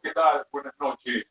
¿Qué tal? Buenas noches.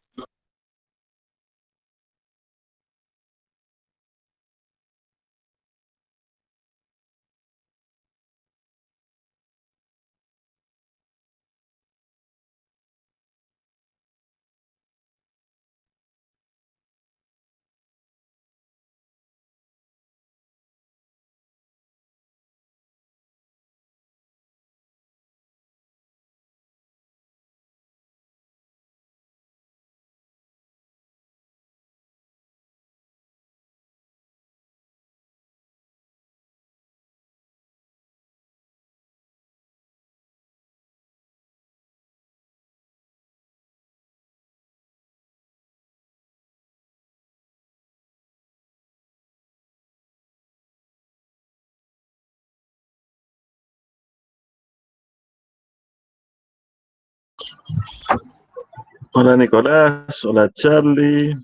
Hola Nicolás, hola Charlie,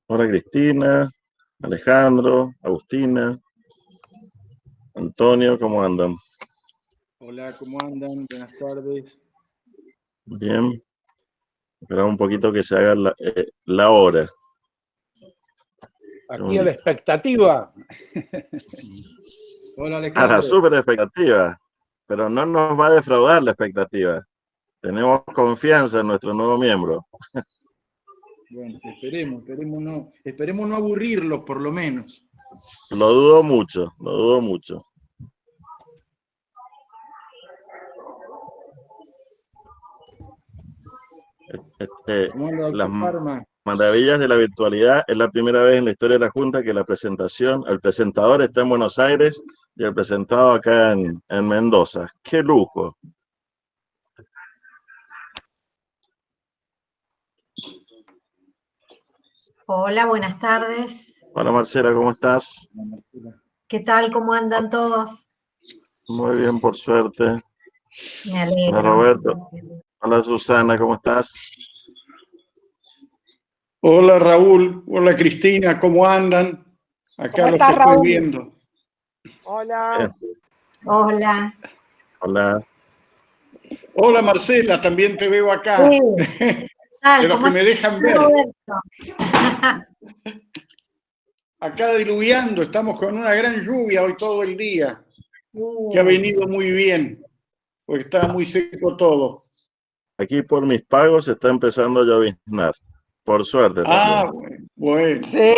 hola Cristina, Alejandro, Agustina, Antonio, ¿cómo andan? Hola, ¿cómo andan? Buenas tardes. Bien. Esperamos un poquito que se haga la hora. Aquí a la expectativa. Hola, A Alejandro. la súper expectativa, pero no nos va a defraudar la expectativa. Tenemos confianza en nuestro nuevo miembro. Bueno, esperemos no aburrirlos, por lo menos. Lo dudo mucho, lo dudo mucho. Las maravillas de la virtualidad es la primera vez en la historia de la Junta que el presentador está en Buenos Aires y el presentado acá en Mendoza. ¡Qué lujo! Hola, buenas tardes. Hola Marcela, ¿cómo estás? ¿Qué tal? ¿Cómo andan todos? Muy bien, por suerte. Me alegro. Hola Roberto. Hola Susana, ¿cómo estás? Hola Raúl, hola Cristina, ¿cómo andan? Acá los que estoy viendo. Hola. Hola. Hola. Hola Marcela, también te veo acá. Sí. De los que me dejan ver. Acá diluviando, estamos con una gran lluvia hoy todo el día, que ha venido muy bien, porque estaba muy seco todo. Aquí por mis pagos se está empezando a lloviznar. Por suerte también. Bueno. Sí.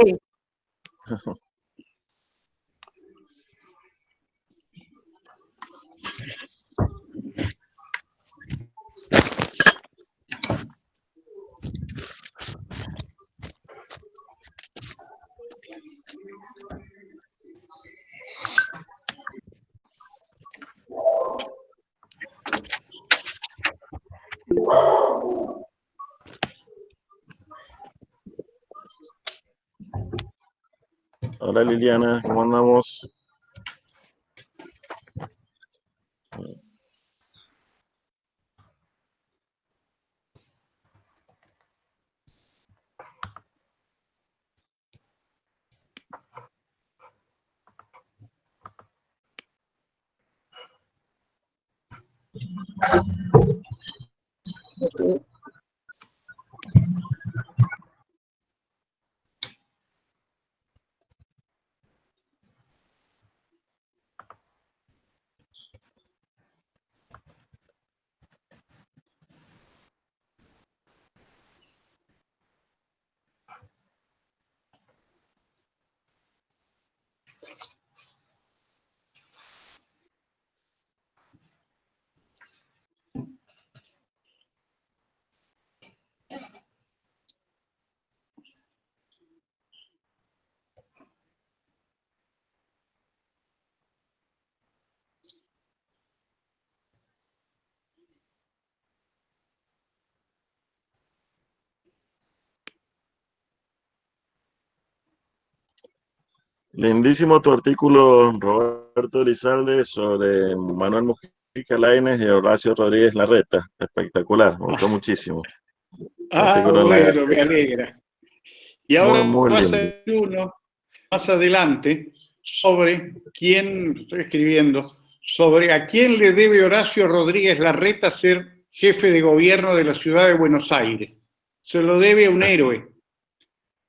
Hola Liliana, ¿cómo andamos? Lindísimo tu artículo, Roberto Elizalde, sobre Manuel Mujica Lainez y Horacio Rodríguez Larreta. Espectacular, me gustó muchísimo. Bueno, me alegra. Y ahora muy va a lindo. ser uno más adelante sobre quién, estoy escribiendo, sobre a quién le debe Horacio Rodríguez Larreta ser jefe de gobierno de la ciudad de Buenos Aires. Se lo debe a un héroe.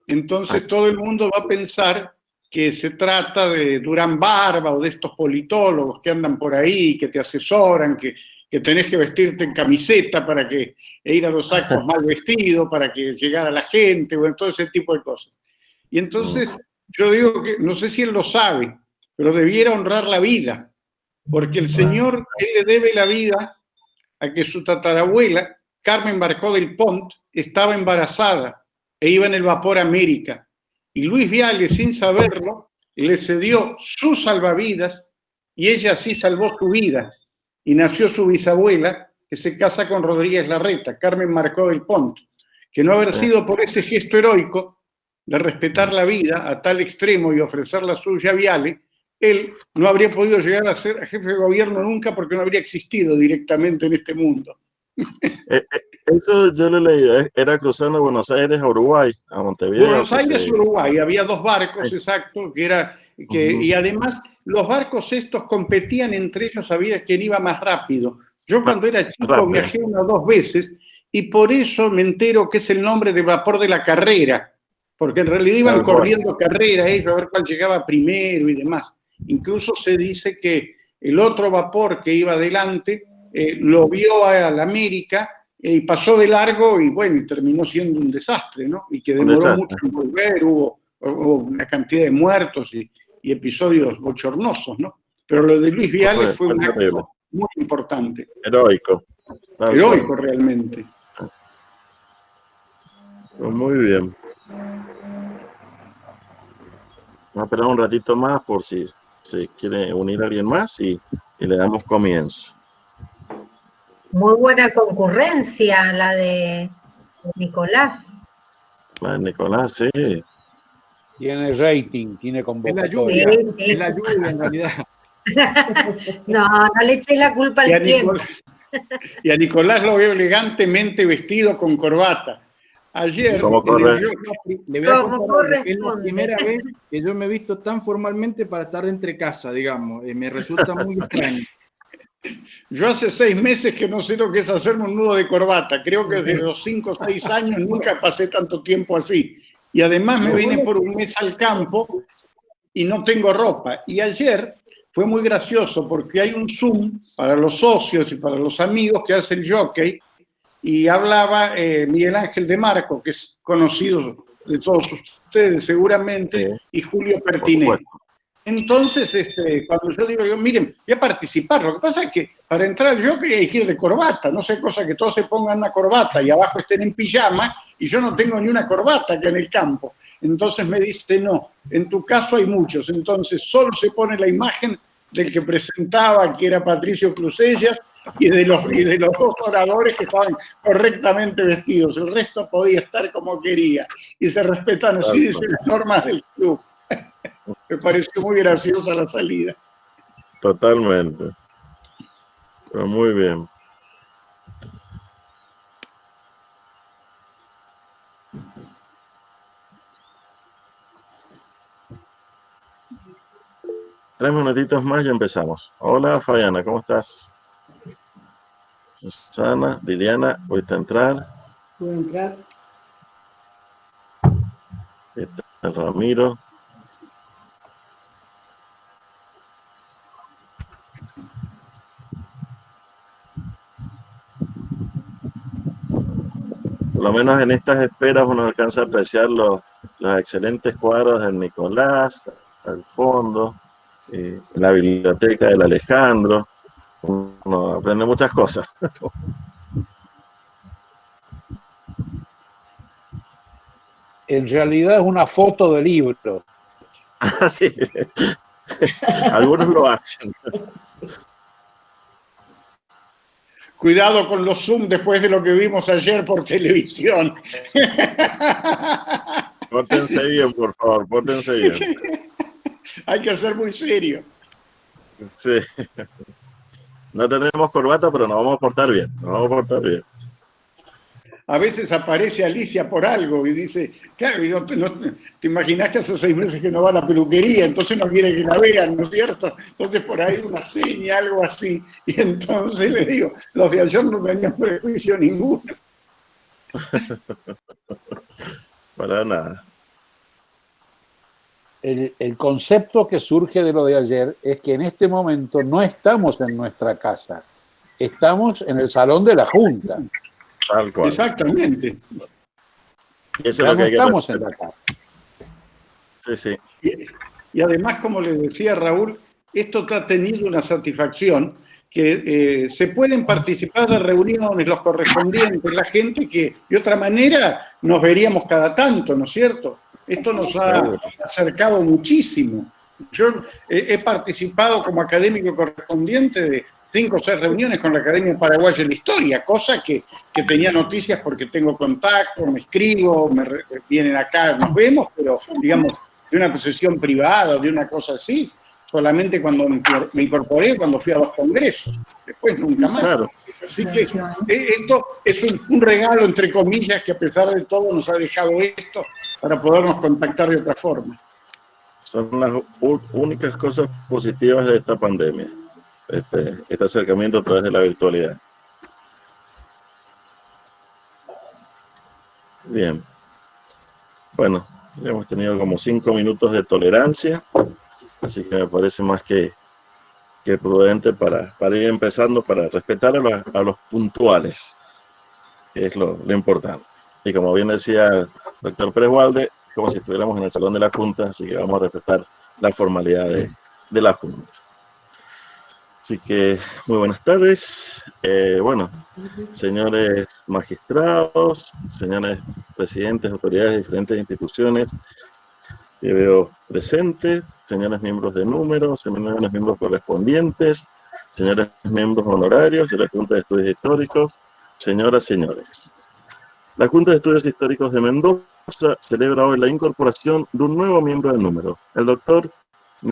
Entonces todo el mundo va a pensar que se trata de Durán Barba o de estos politólogos que andan por ahí, que te asesoran, que tenés que vestirte en camiseta para que, e ir a los actos mal vestido para que llegara la gente, o todo ese tipo de cosas. Y entonces yo digo que, no sé si él lo sabe, pero debiera honrar la vida, porque el señor, él le debe la vida a que su tatarabuela, Carmen Barcó del Pont, estaba embarazada e iba en el vapor América. Y Luis Viale, sin saberlo, le cedió su salvavidas y ella así salvó su vida. Y nació su bisabuela, que se casa con Rodríguez Larreta, Carmen Marcó del Pont, que no haber sido por ese gesto heroico de respetar la vida a tal extremo y ofrecer la suya a Viale, él no habría podido llegar a ser jefe de gobierno nunca porque no habría existido directamente en este mundo. Eso yo lo he leído, era cruzando Buenos Aires a Uruguay, a Montevideo. Buenos Aires, Uruguay, había dos barcos, exacto, y además los barcos estos competían entre ellos, sabía quién iba más rápido. Yo cuando era chico viajé 1 o 2 veces y por eso me entero que es el nombre de vapor de la carrera, porque en realidad iban corriendo carrera ellos a ver cuál llegaba primero y demás. Incluso se dice que el otro vapor que iba adelante lo vio a la América y pasó de largo y bueno, y terminó siendo un desastre, ¿no? Y que demoró mucho en volver, hubo una cantidad de muertos y episodios bochornosos, ¿no? Pero lo de Luis Viale fue un acto muy importante. Heroico. Heroico realmente. Pues muy bien. Vamos a esperar un ratito más por si se quiere unir a alguien más y le damos comienzo. Muy buena concurrencia la de Nicolás. La de Nicolás, sí. Tiene rating, tiene convocatoria. Es la lluvia en realidad. No le eché la culpa al tiempo. Y a Nicolás lo veo elegantemente vestido con corbata. Ayer, le voy a contar que es la primera vez que yo me he visto tan formalmente para estar de entre casa, digamos. Me resulta muy extraño. Yo hace 6 meses que no sé lo que es hacerme un nudo de corbata. Creo que desde los 5 o 6 años nunca pasé tanto tiempo así. Y además me vine por un mes al campo y no tengo ropa. Y ayer fue muy gracioso porque hay un Zoom para los socios y para los amigos que hace el Jockey y hablaba Miguel Ángel de Marco, que es conocido de todos ustedes seguramente, y Julio Pertiné. Entonces, cuando yo digo, miren, voy a participar, lo que pasa es que para entrar al Jockey hay que ir de corbata, no sé, cosa que todos se pongan una corbata y abajo estén en pijama, y yo no tengo ni una corbata acá en el campo. Entonces me dice, no, en tu caso hay muchos, entonces solo se pone la imagen del que presentaba, que era Patricio Crusellas, y de los 2 oradores que estaban correctamente vestidos, el resto podía estar como quería, y se respetan, así dicen las normas del club. Me pareció muy graciosa la salida. Totalmente. Pero muy bien. Tres minutitos más y empezamos. Hola Fabiana, ¿cómo estás? Susana, Liliana, ¿pudiste entrar? ¿Puedo entrar? ¿Qué tal, Ramiro? Por lo menos en estas esperas uno alcanza a apreciar los excelentes cuadros del Nicolás, al fondo, la biblioteca del Alejandro. Uno aprende muchas cosas. En realidad es una foto de libro. Sí. Algunos lo hacen. Cuidado con los Zoom después de lo que vimos ayer por televisión. Pórtense bien, por favor, pórtense bien. Hay que ser muy serio. Sí. No tenemos corbata, pero nos vamos a portar bien. Nos vamos a portar bien. a veces aparece Alicia por algo y dice, claro, y te imaginás que hace 6 meses que no va a la peluquería, entonces no quiere que la vean, ¿no es cierto? Entonces por ahí una seña, algo así, y entonces le digo, los de ayer no tenían prejuicio ninguno. Para nada. El concepto que surge de lo de ayer es que en este momento no estamos en nuestra casa, estamos en el salón de la Junta. Tal cual. Exactamente. Eso es Ya lo que no hay que estamos en respetar. la casa. Sí, sí. Y además, como les decía Raúl, esto ha tenido una satisfacción que se pueden participar de reuniones, los correspondientes, la gente que de otra manera nos veríamos cada tanto, ¿no es cierto? Esto nos ha acercado muchísimo. Yo he participado como académico correspondiente de 5 o 6 reuniones con la Academia Paraguaya de la Historia, cosa que tenía noticias porque tengo contacto, me escribo, vienen acá, nos vemos, pero digamos, de una posesión privada, de una cosa así, solamente cuando me incorporé, cuando fui a los congresos, después nunca más. Claro. Así que esto es un regalo, entre comillas, que a pesar de todo nos ha dejado esto para podernos contactar de otra forma. Son las únicas cosas positivas de esta pandemia, este acercamiento a través de la virtualidad. Bien. Bueno, ya hemos tenido como 5 minutos de tolerancia, así que me parece más que prudente para ir empezando, para respetar a los puntuales, que es lo importante. Y como bien decía el doctor Pérez Walde, como si estuviéramos en el salón de la Junta, así que vamos a respetar la formalidad de la Junta. Así que muy buenas tardes. Bueno, señores magistrados, señores presidentes, autoridades de diferentes instituciones que veo presentes, señores miembros de número, señores miembros correspondientes, señores miembros honorarios de la Junta de Estudios Históricos, señoras, señores. La Junta de Estudios Históricos de Mendoza celebra hoy la incorporación de un nuevo miembro de número, el doctor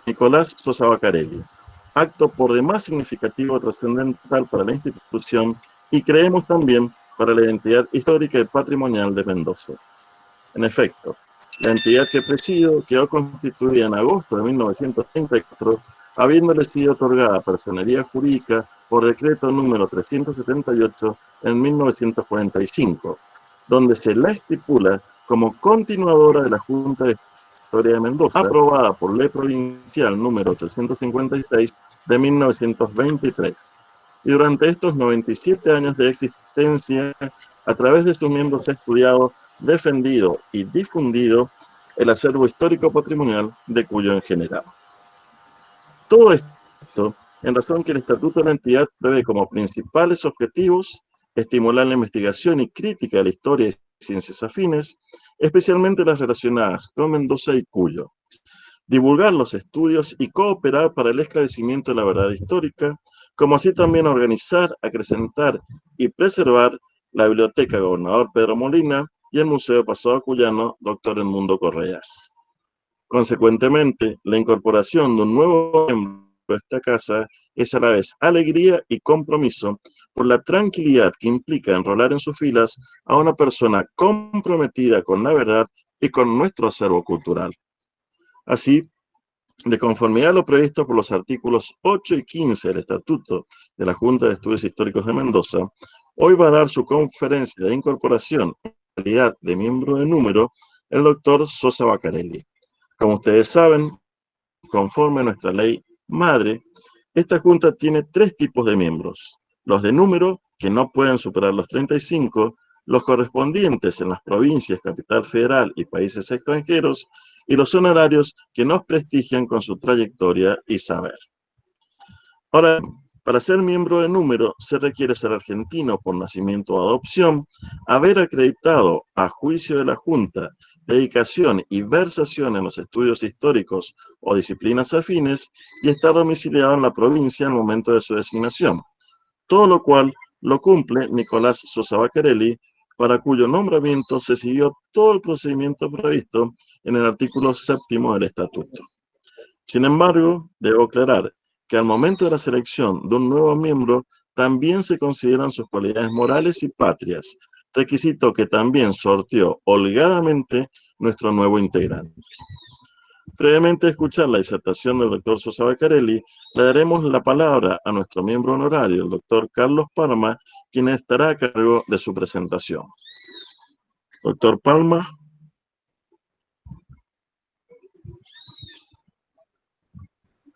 Nicolás Sosa Bacarelli. Acto por demás significativo y trascendental para la institución y creemos también para la identidad histórica y patrimonial de Mendoza. En efecto, la entidad que presido quedó constituida en agosto de 1934, habiéndole sido otorgada personería jurídica por decreto número 378 en 1945, donde se la estipula como continuadora de la Junta de Historia de Mendoza, aprobada por Ley Provincial número 856 de 1923. Y durante estos 97 años de existencia, a través de sus miembros ha estudiado, defendido y difundido el acervo histórico patrimonial de Cuyo en general. Todo esto en razón que el Estatuto de la entidad prevé como principales objetivos estimular la investigación y crítica de la historia y ciencias afines, especialmente las relacionadas con Mendoza y Cuyo, divulgar los estudios y cooperar para el esclarecimiento de la verdad histórica, como así también organizar, acrecentar y preservar la Biblioteca Gobernador Pedro Molina y el Museo Pasado Cuyano Dr. Edmundo Correas. Consecuentemente, la incorporación de un nuevo miembro de esta casa es a la vez alegría y compromiso por la tranquilidad que implica enrolar en sus filas a una persona comprometida con la verdad y con nuestro acervo cultural. Así, de conformidad a lo previsto por los artículos 8 y 15 del Estatuto de la Junta de Estudios Históricos de Mendoza, hoy va a dar su conferencia de incorporación en calidad de miembro de número el doctor Sosa Bacarelli. Como ustedes saben, conforme a nuestra ley madre, esta Junta tiene 3 tipos de miembros: los de número, que no pueden superar los 35, los correspondientes en las provincias, capital federal y países extranjeros, y los honorarios que nos prestigian con su trayectoria y saber. Ahora, para ser miembro de número se requiere ser argentino por nacimiento o adopción, haber acreditado a juicio de la Junta dedicación y versación en los estudios históricos o disciplinas afines y estar domiciliado en la provincia al momento de su designación, todo lo cual lo cumple Nicolás Sosa Bacarelli, para cuyo nombramiento se siguió todo el procedimiento previsto en el artículo 7º del Estatuto. Sin embargo, debo aclarar que al momento de la selección de un nuevo miembro también se consideran sus cualidades morales y patrias, requisito que también sorteó holgadamente nuestro nuevo integrante. Previamente a escuchar la disertación del doctor Sosa Vaccarelli, le daremos la palabra a nuestro miembro honorario, el doctor Carlos Palma, quien estará a cargo de su presentación. Doctor Palma.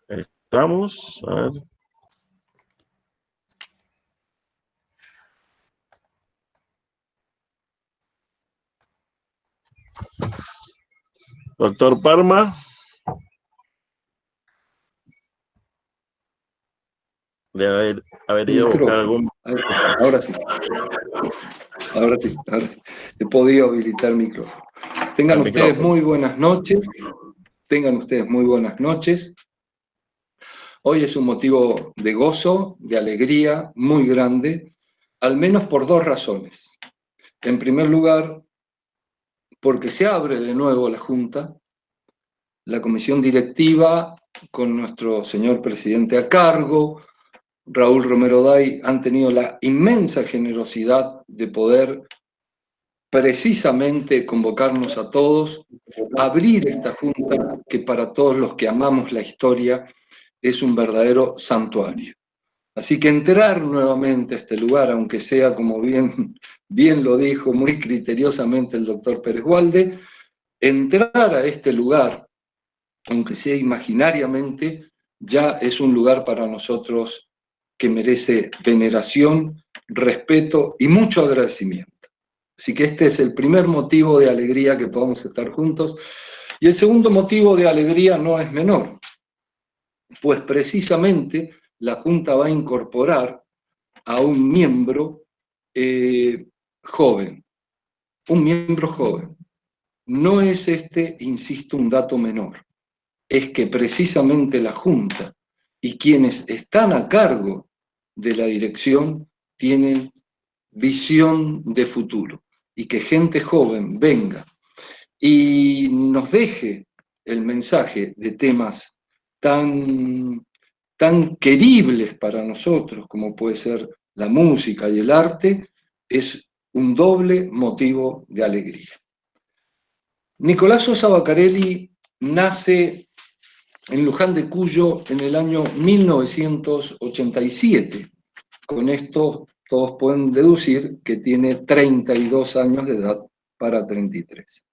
Estamos, a ver. Doctor Palma. Debe haber ido a buscar algún... Ahora sí. He podido habilitar el micrófono. Tengan ustedes muy buenas noches. Hoy es un motivo de gozo, de alegría muy grande, al menos por dos razones. En primer lugar, porque se abre de nuevo la Junta, la comisión directiva, con nuestro señor presidente a cargo, Raúl Romero Day, han tenido la inmensa generosidad de poder precisamente convocarnos a todos, abrir esta Junta que para todos los que amamos la historia es un verdadero santuario. Así que entrar nuevamente a este lugar, aunque sea, como bien lo dijo muy criteriosamente el doctor Pérez Walde, entrar a este lugar, aunque sea imaginariamente, ya es un lugar para nosotros que merece veneración, respeto y mucho agradecimiento. Así que este es el primer motivo de alegría que podamos estar juntos. Y el segundo motivo de alegría no es menor, pues precisamente la Junta va a incorporar a un miembro joven. Un miembro joven. No es este, insisto, un dato menor. Es que precisamente la Junta y quienes están a cargo de la dirección tienen visión de futuro. Y que gente joven venga y nos deje el mensaje de temas tan queribles para nosotros como puede ser la música y el arte, es un doble motivo de alegría. Nicolás Sosa Vaccarelli nace en Luján de Cuyo en el año 1987. Con esto todos pueden deducir que tiene 32 años de edad para 33.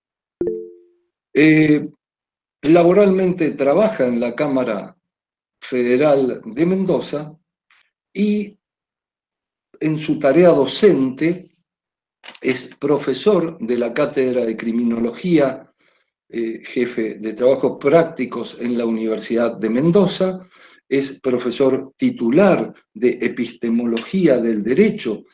Laboralmente trabaja en la Cámara Federal de Mendoza y en su tarea docente es profesor de la Cátedra de Criminología, jefe de trabajos prácticos en la Universidad de Mendoza, es profesor titular de Epistemología del Derecho,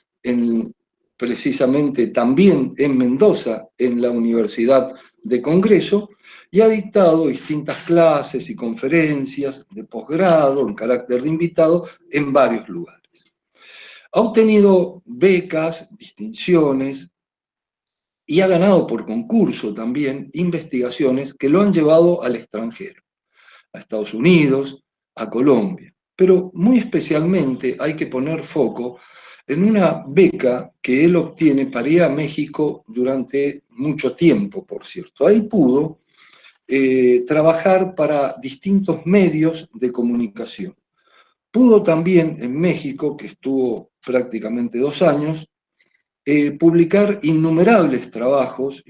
precisamente también en Mendoza, en la Universidad de Congreso, y ha dictado distintas clases y conferencias de posgrado en carácter de invitado en varios lugares. Ha obtenido becas, distinciones, y ha ganado por concurso también investigaciones que lo han llevado al extranjero, a Estados Unidos, a Colombia. Pero muy especialmente hay que poner foco en una beca que él obtiene para ir a México durante mucho tiempo, por cierto. Ahí pudo trabajar para distintos medios de comunicación. Pudo también en México, que estuvo prácticamente 2 años, publicar innumerables trabajos,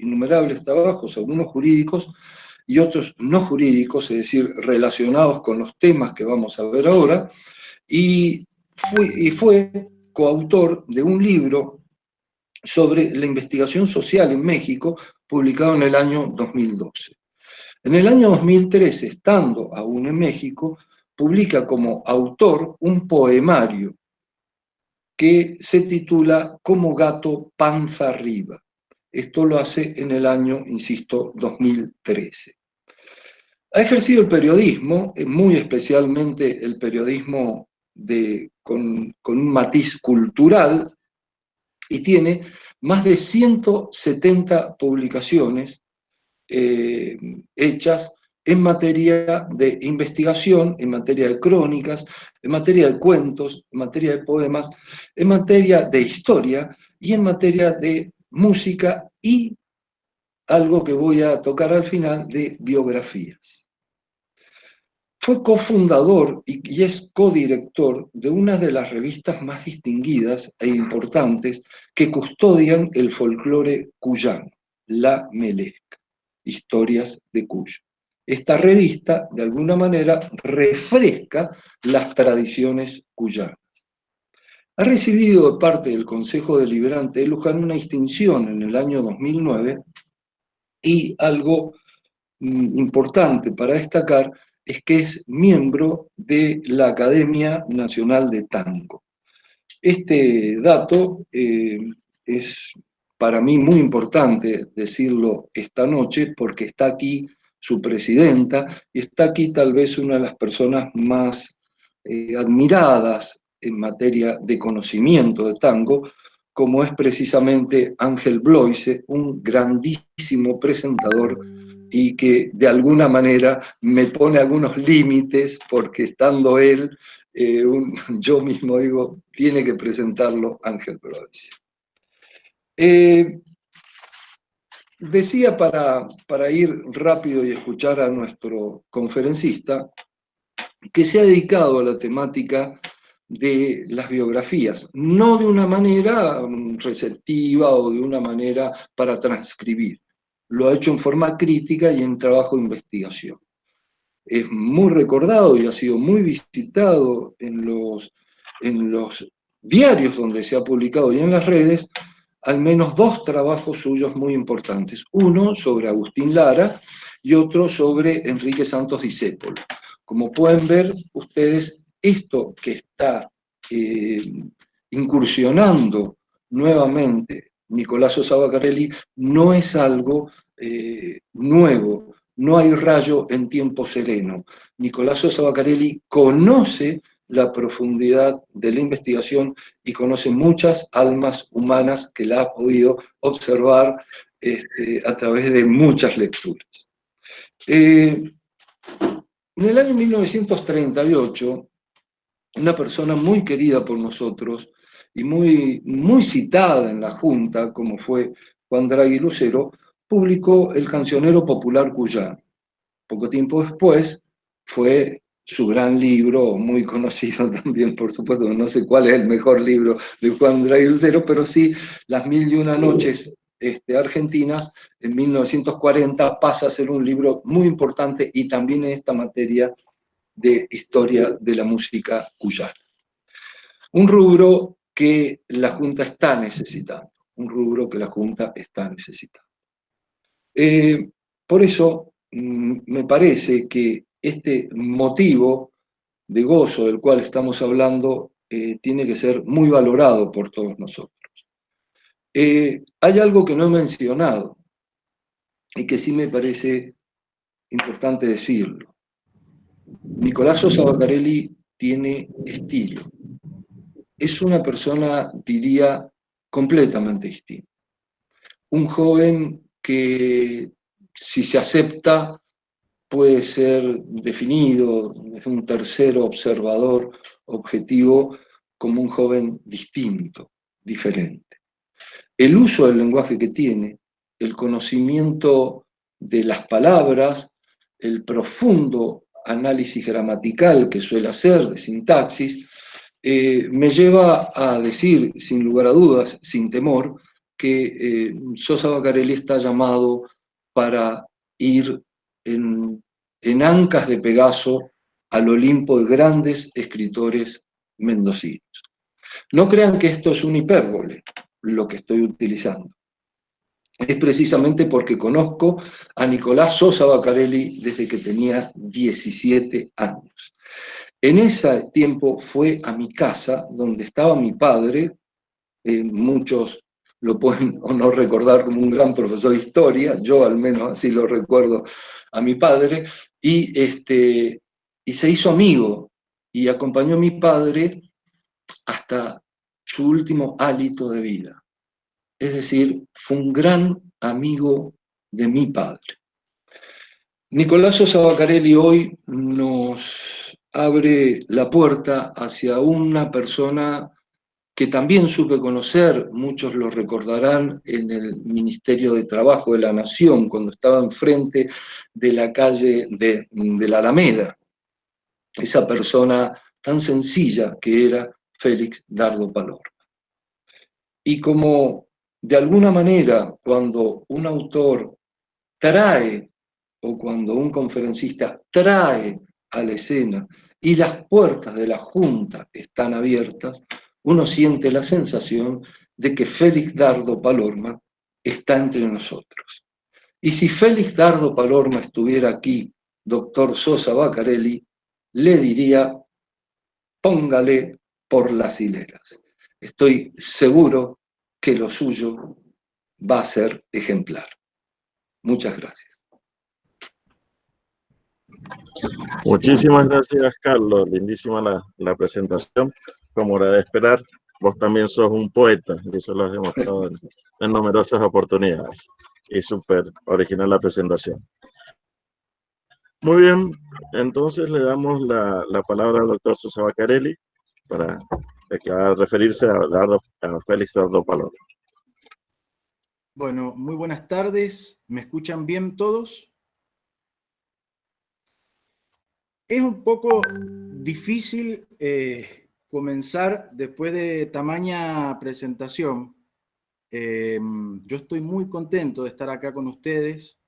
algunos jurídicos y otros no jurídicos, es decir, relacionados con los temas que vamos a ver ahora, y fue coautor de un libro sobre la investigación social en México, publicado en el año 2012. En el año 2013, estando aún en México, publica como autor un poemario que se titula Como gato panza arriba. Esto lo hace en el año, insisto, 2013. Ha ejercido el periodismo, muy especialmente el periodismo con un matiz cultural, y tiene más de 170 publicaciones hechas en materia de investigación, en materia de crónicas, en materia de cuentos, en materia de poemas, en materia de historia y en materia de música y algo que voy a tocar al final, de biografías. Fue cofundador y es codirector de una de las revistas más distinguidas e importantes que custodian el folclore cuyano, La Melesca, Historias de Cuyo. Esta revista, de alguna manera, refresca las tradiciones cuyanas. Ha recibido de parte del Consejo Deliberante de Luján una distinción en el año 2009 y algo importante para destacar es que es miembro de la Academia Nacional de Tango. Este dato es para mí muy importante decirlo esta noche porque está aquí su presidenta y está aquí tal vez una de las personas más admiradas en materia de conocimiento de tango, como es precisamente Ángel Bloise, un grandísimo presentador y que de alguna manera me pone algunos límites porque estando él, yo mismo digo, tiene que presentarlo Ángel Bloise. Decía para ir rápido y escuchar a nuestro conferencista que se ha dedicado a la temática de las biografías, no de una manera receptiva o de una manera para transcribir. Lo ha hecho en forma crítica y en trabajo de investigación. Es muy recordado y ha sido muy visitado en los diarios donde se ha publicado y en las redes, al menos dos trabajos suyos muy importantes. Uno sobre Agustín Lara y otro sobre Enrique Santos Discépolo. Como pueden ver ustedes, esto que está incursionando nuevamente Nicolás Sosa Bacarelli no es algo nuevo, no hay rayo en tiempo sereno. Nicolás Sosa Bacarelli conoce la profundidad de la investigación y conoce muchas almas humanas que la ha podido observar a través de muchas lecturas. En el año 1938, una persona muy querida por nosotros y muy citada en la Junta, como fue Juan Draghi Lucero, publicó el Cancionero Popular Cuyano. Poco tiempo después fue su gran libro, muy conocido también, por supuesto, no sé cuál es el mejor libro de Juan Draghi Lucero, pero sí Las Mil y Una Noches argentinas, en 1940 pasa a ser un libro muy importante y también en esta materia de historia de la música cuyana. Un rubro que la Junta está necesitando, por eso me parece que este motivo de gozo del cual estamos hablando tiene que ser muy valorado por todos nosotros. Hay algo que no he mencionado y que sí me parece importante decirlo. Nicolás Sosa Bacarelli tiene estilo. Es una persona, diría, completamente distinta. Un joven que, si se acepta, puede ser definido desde un tercero observador objetivo como un joven distinto, diferente. El uso del lenguaje que tiene, el conocimiento de las palabras, el profundo análisis gramatical que suele hacer de sintaxis, me lleva a decir, sin lugar a dudas, sin temor, que Sosa Bacarelli está llamado para ir en ancas de Pegaso al Olimpo de grandes escritores mendocinos. No crean que esto es una hipérbole, lo que estoy utilizando. Es precisamente porque conozco a Nicolás Sosa Bacarelli desde que tenía 17 años. En ese tiempo fue a mi casa, donde estaba mi padre, muchos lo pueden o no recordar como un gran profesor de historia, yo al menos así lo recuerdo a mi padre, y se hizo amigo y acompañó a mi padre hasta su último hálito de vida. Es decir, fue un gran amigo de mi padre. Nicolás Sosa Bacarelli hoy nos abre la puerta hacia una persona que también supe conocer, muchos lo recordarán, en el Ministerio de Trabajo de la Nación, cuando estaba enfrente de la calle de la Alameda. Esa persona tan sencilla que era Félix Dardo Palorma. Y como de alguna manera cuando un autor trae o cuando un conferencista trae a la escena y las puertas de la Junta están abiertas, uno siente la sensación de que Félix Dardo Palorma está entre nosotros. Y si Félix Dardo Palorma estuviera aquí, doctor Sosa Bacarelli, le diría, póngale por las hileras. Estoy seguro que lo suyo va a ser ejemplar. Muchas gracias. Muchísimas gracias, Carlos. Lindísima la presentación. Como era de esperar, vos también sos un poeta, y eso lo has demostrado en numerosas oportunidades. Y súper original la presentación. Muy bien, entonces le damos la palabra al doctor Sosa Bacarelli para que va a referirse a Félix Dardo Palorma. Bueno, muy buenas tardes. ¿Me escuchan bien todos? Es un poco difícil comenzar después de tamaña presentación. Yo estoy muy contento de estar acá con ustedes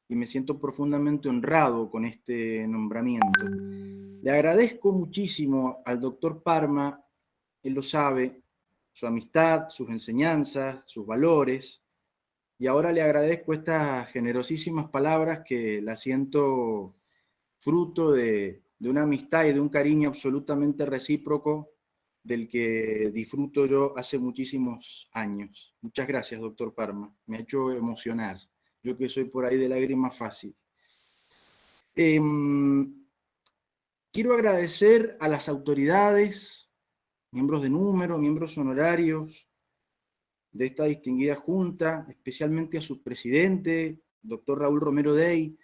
y me siento profundamente honrado con este nombramiento. Le agradezco muchísimo al doctor Parma, él lo sabe, su amistad, sus enseñanzas, sus valores, y ahora le agradezco estas generosísimas palabras que las siento fruto de una amistad y de un cariño absolutamente recíproco del que disfruto yo hace muchísimos años. Muchas gracias, doctor Parma. Me ha hecho emocionar. Yo que soy por ahí de lágrima fácil. Quiero agradecer a las autoridades, miembros de número, miembros honorarios de esta distinguida junta, especialmente a su presidente, doctor Raúl Romero Dey,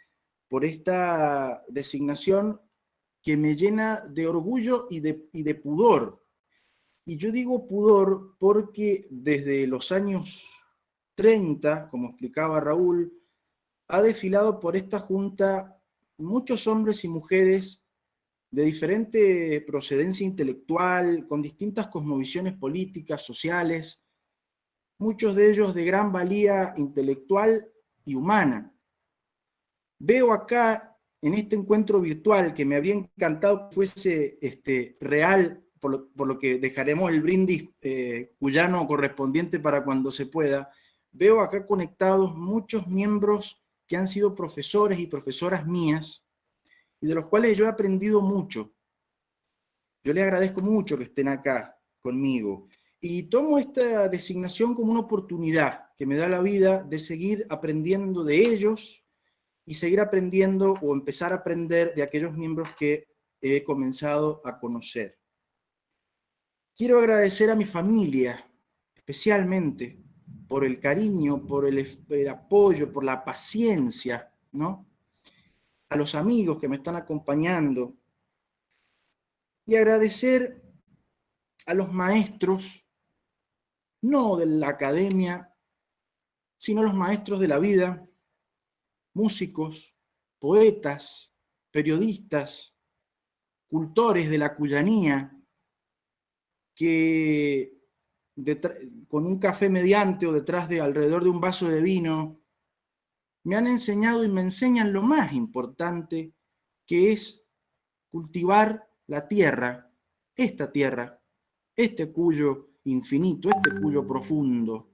por esta designación que me llena de orgullo y de pudor. Y yo digo pudor porque desde los años 30, como explicaba Raúl, ha desfilado por esta junta muchos hombres y mujeres de diferente procedencia intelectual, con distintas cosmovisiones políticas, sociales, muchos de ellos de gran valía intelectual y humana. Veo acá, en este encuentro virtual, que me habría encantado que fuese real, por lo que dejaremos el brindis cuyano correspondiente para cuando se pueda, veo acá conectados muchos miembros que han sido profesores y profesoras mías, y de los cuales yo he aprendido mucho. Yo les agradezco mucho que estén acá conmigo, y tomo esta designación como una oportunidad que me da la vida de seguir aprendiendo de ellos, y seguir aprendiendo o empezar a aprender de aquellos miembros que he comenzado a conocer. Quiero agradecer a mi familia, especialmente, por el cariño, por el apoyo, por la paciencia, ¿no? A los amigos que me están acompañando. Y agradecer a los maestros, no de la academia, sino los maestros de la vida, músicos, poetas, periodistas, cultores de la cuyanía, que con un café mediante o detrás de alrededor de un vaso de vino, me han enseñado y me enseñan lo más importante, que es cultivar la tierra, esta tierra, este Cuyo infinito, este Cuyo profundo.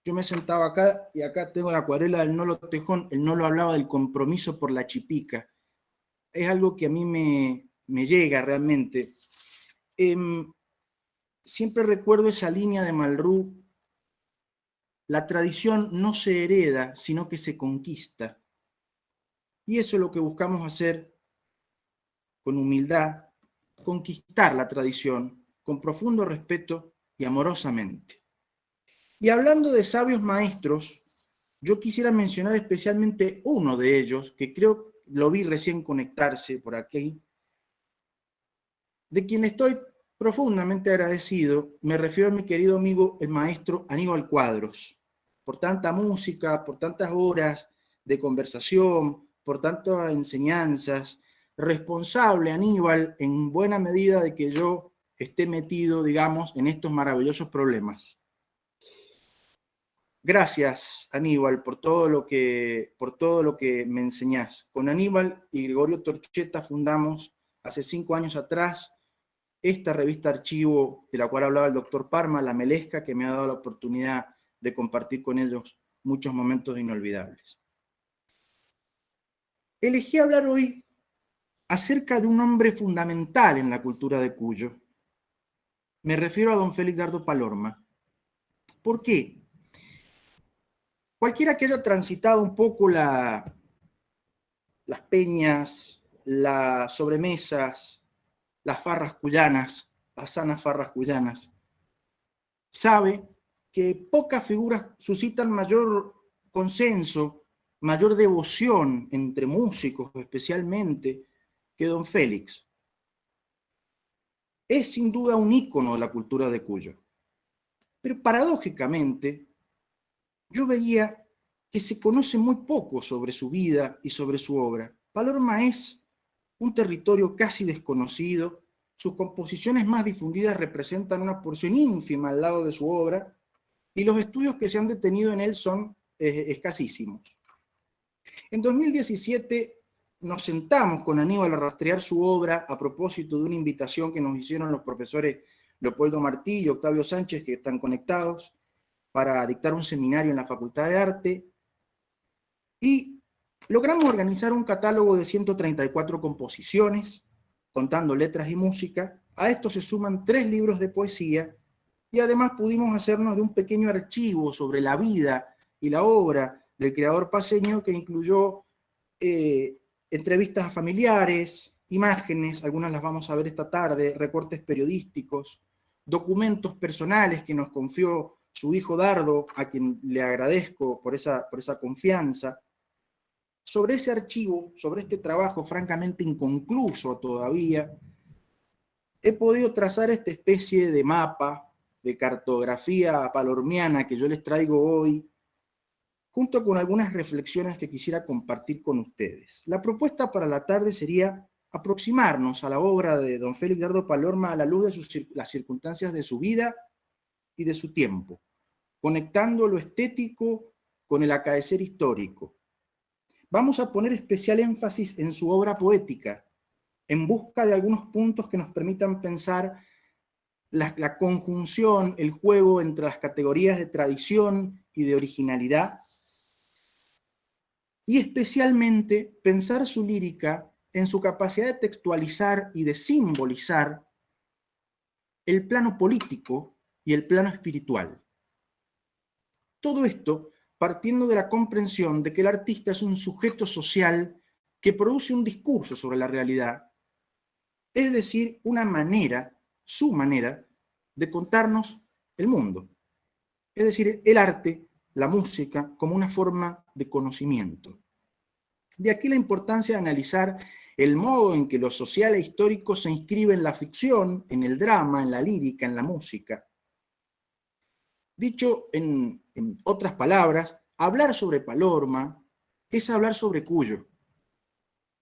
Yo me sentaba acá y acá tengo la acuarela del Nolo Tejón. El Nolo hablaba del compromiso por la chipica. Es algo que a mí me llega realmente. Siempre recuerdo esa línea de Malraux: la tradición no se hereda, sino que se conquista. Y eso es lo que buscamos hacer con humildad, conquistar la tradición con profundo respeto y amorosamente. Y hablando de sabios maestros, yo quisiera mencionar especialmente uno de ellos, que creo lo vi recién conectarse por aquí, de quien estoy Profundamente agradecido, me refiero a mi querido amigo, el maestro Aníbal Cuadros, por tanta música, por tantas horas de conversación, por tantas enseñanzas. Responsable, Aníbal, en buena medida de que yo esté metido, digamos, en estos maravillosos problemas. Gracias, Aníbal, por todo lo que me enseñás. Con Aníbal y Gregorio Torchetta fundamos hace 5 años atrás esta revista archivo de la cual hablaba el doctor Parma, La Melesca, que me ha dado la oportunidad de compartir con ellos muchos momentos inolvidables. Elegí hablar hoy acerca de un hombre fundamental en la cultura de Cuyo. Me refiero a don Félix Dardo Palorma. ¿Por qué? Cualquiera que haya transitado un poco las peñas, las sobremesas, las farras cuyanas, las sanas farras cuyanas, sabe que pocas figuras suscitan mayor consenso, mayor devoción entre músicos especialmente, que don Félix. Es sin duda un ícono de la cultura de Cuyo. Pero paradójicamente, yo veía que se conoce muy poco sobre su vida y sobre su obra. Palorma es un territorio casi desconocido. Sus composiciones más difundidas representan una porción ínfima al lado de su obra, y los estudios que se han detenido en él son escasísimos. En 2017 nos sentamos con Aníbal a rastrear su obra a propósito de una invitación que nos hicieron los profesores Leopoldo Martí y Octavio Sánchez, que están conectados, para dictar un seminario en la Facultad de Arte, y logramos organizar un catálogo de 134 composiciones, contando letras y música. A esto se suman 3 libros de poesía, y además pudimos hacernos de un pequeño archivo sobre la vida y la obra del creador paceño, que incluyó entrevistas a familiares, imágenes, algunas las vamos a ver esta tarde, recortes periodísticos, documentos personales que nos confió su hijo Dardo, a quien le agradezco por esa confianza. Sobre ese archivo, sobre este trabajo francamente inconcluso todavía, he podido trazar esta especie de mapa, de cartografía palormiana que yo les traigo hoy, junto con algunas reflexiones que quisiera compartir con ustedes. La propuesta para la tarde sería aproximarnos a la obra de don Félix Dardo Palorma a la luz de las circunstancias de su vida y de su tiempo, conectando lo estético con el acaecer histórico. Vamos a poner especial énfasis en su obra poética, en busca de algunos puntos que nos permitan pensar la conjunción, el juego entre las categorías de tradición y de originalidad, y especialmente pensar su lírica en su capacidad de textualizar y de simbolizar el plano político y el plano espiritual. Todo esto partiendo de la comprensión de que el artista es un sujeto social que produce un discurso sobre la realidad, es decir, una manera, su manera, de contarnos el mundo. Es decir, el arte, la música, como una forma de conocimiento. De aquí la importancia de analizar el modo en que lo social e histórico se inscribe en la ficción, en el drama, en la lírica, en la música. Dicho en otras palabras, hablar sobre Palorma es hablar sobre Cuyo,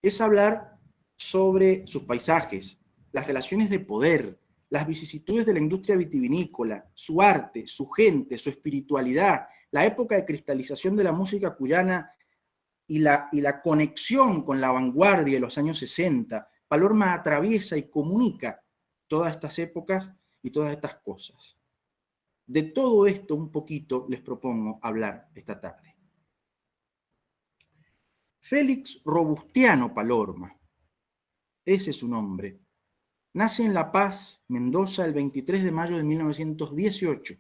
es hablar sobre sus paisajes, las relaciones de poder, las vicisitudes de la industria vitivinícola, su arte, su gente, su espiritualidad, la época de cristalización de la música cuyana y la conexión con la vanguardia de los años 60. Palorma atraviesa y comunica todas estas épocas y todas estas cosas. De todo esto un poquito les propongo hablar esta tarde. Félix Robustiano Palorma, ese es su nombre, nace en La Paz, Mendoza, el 23 de mayo de 1918.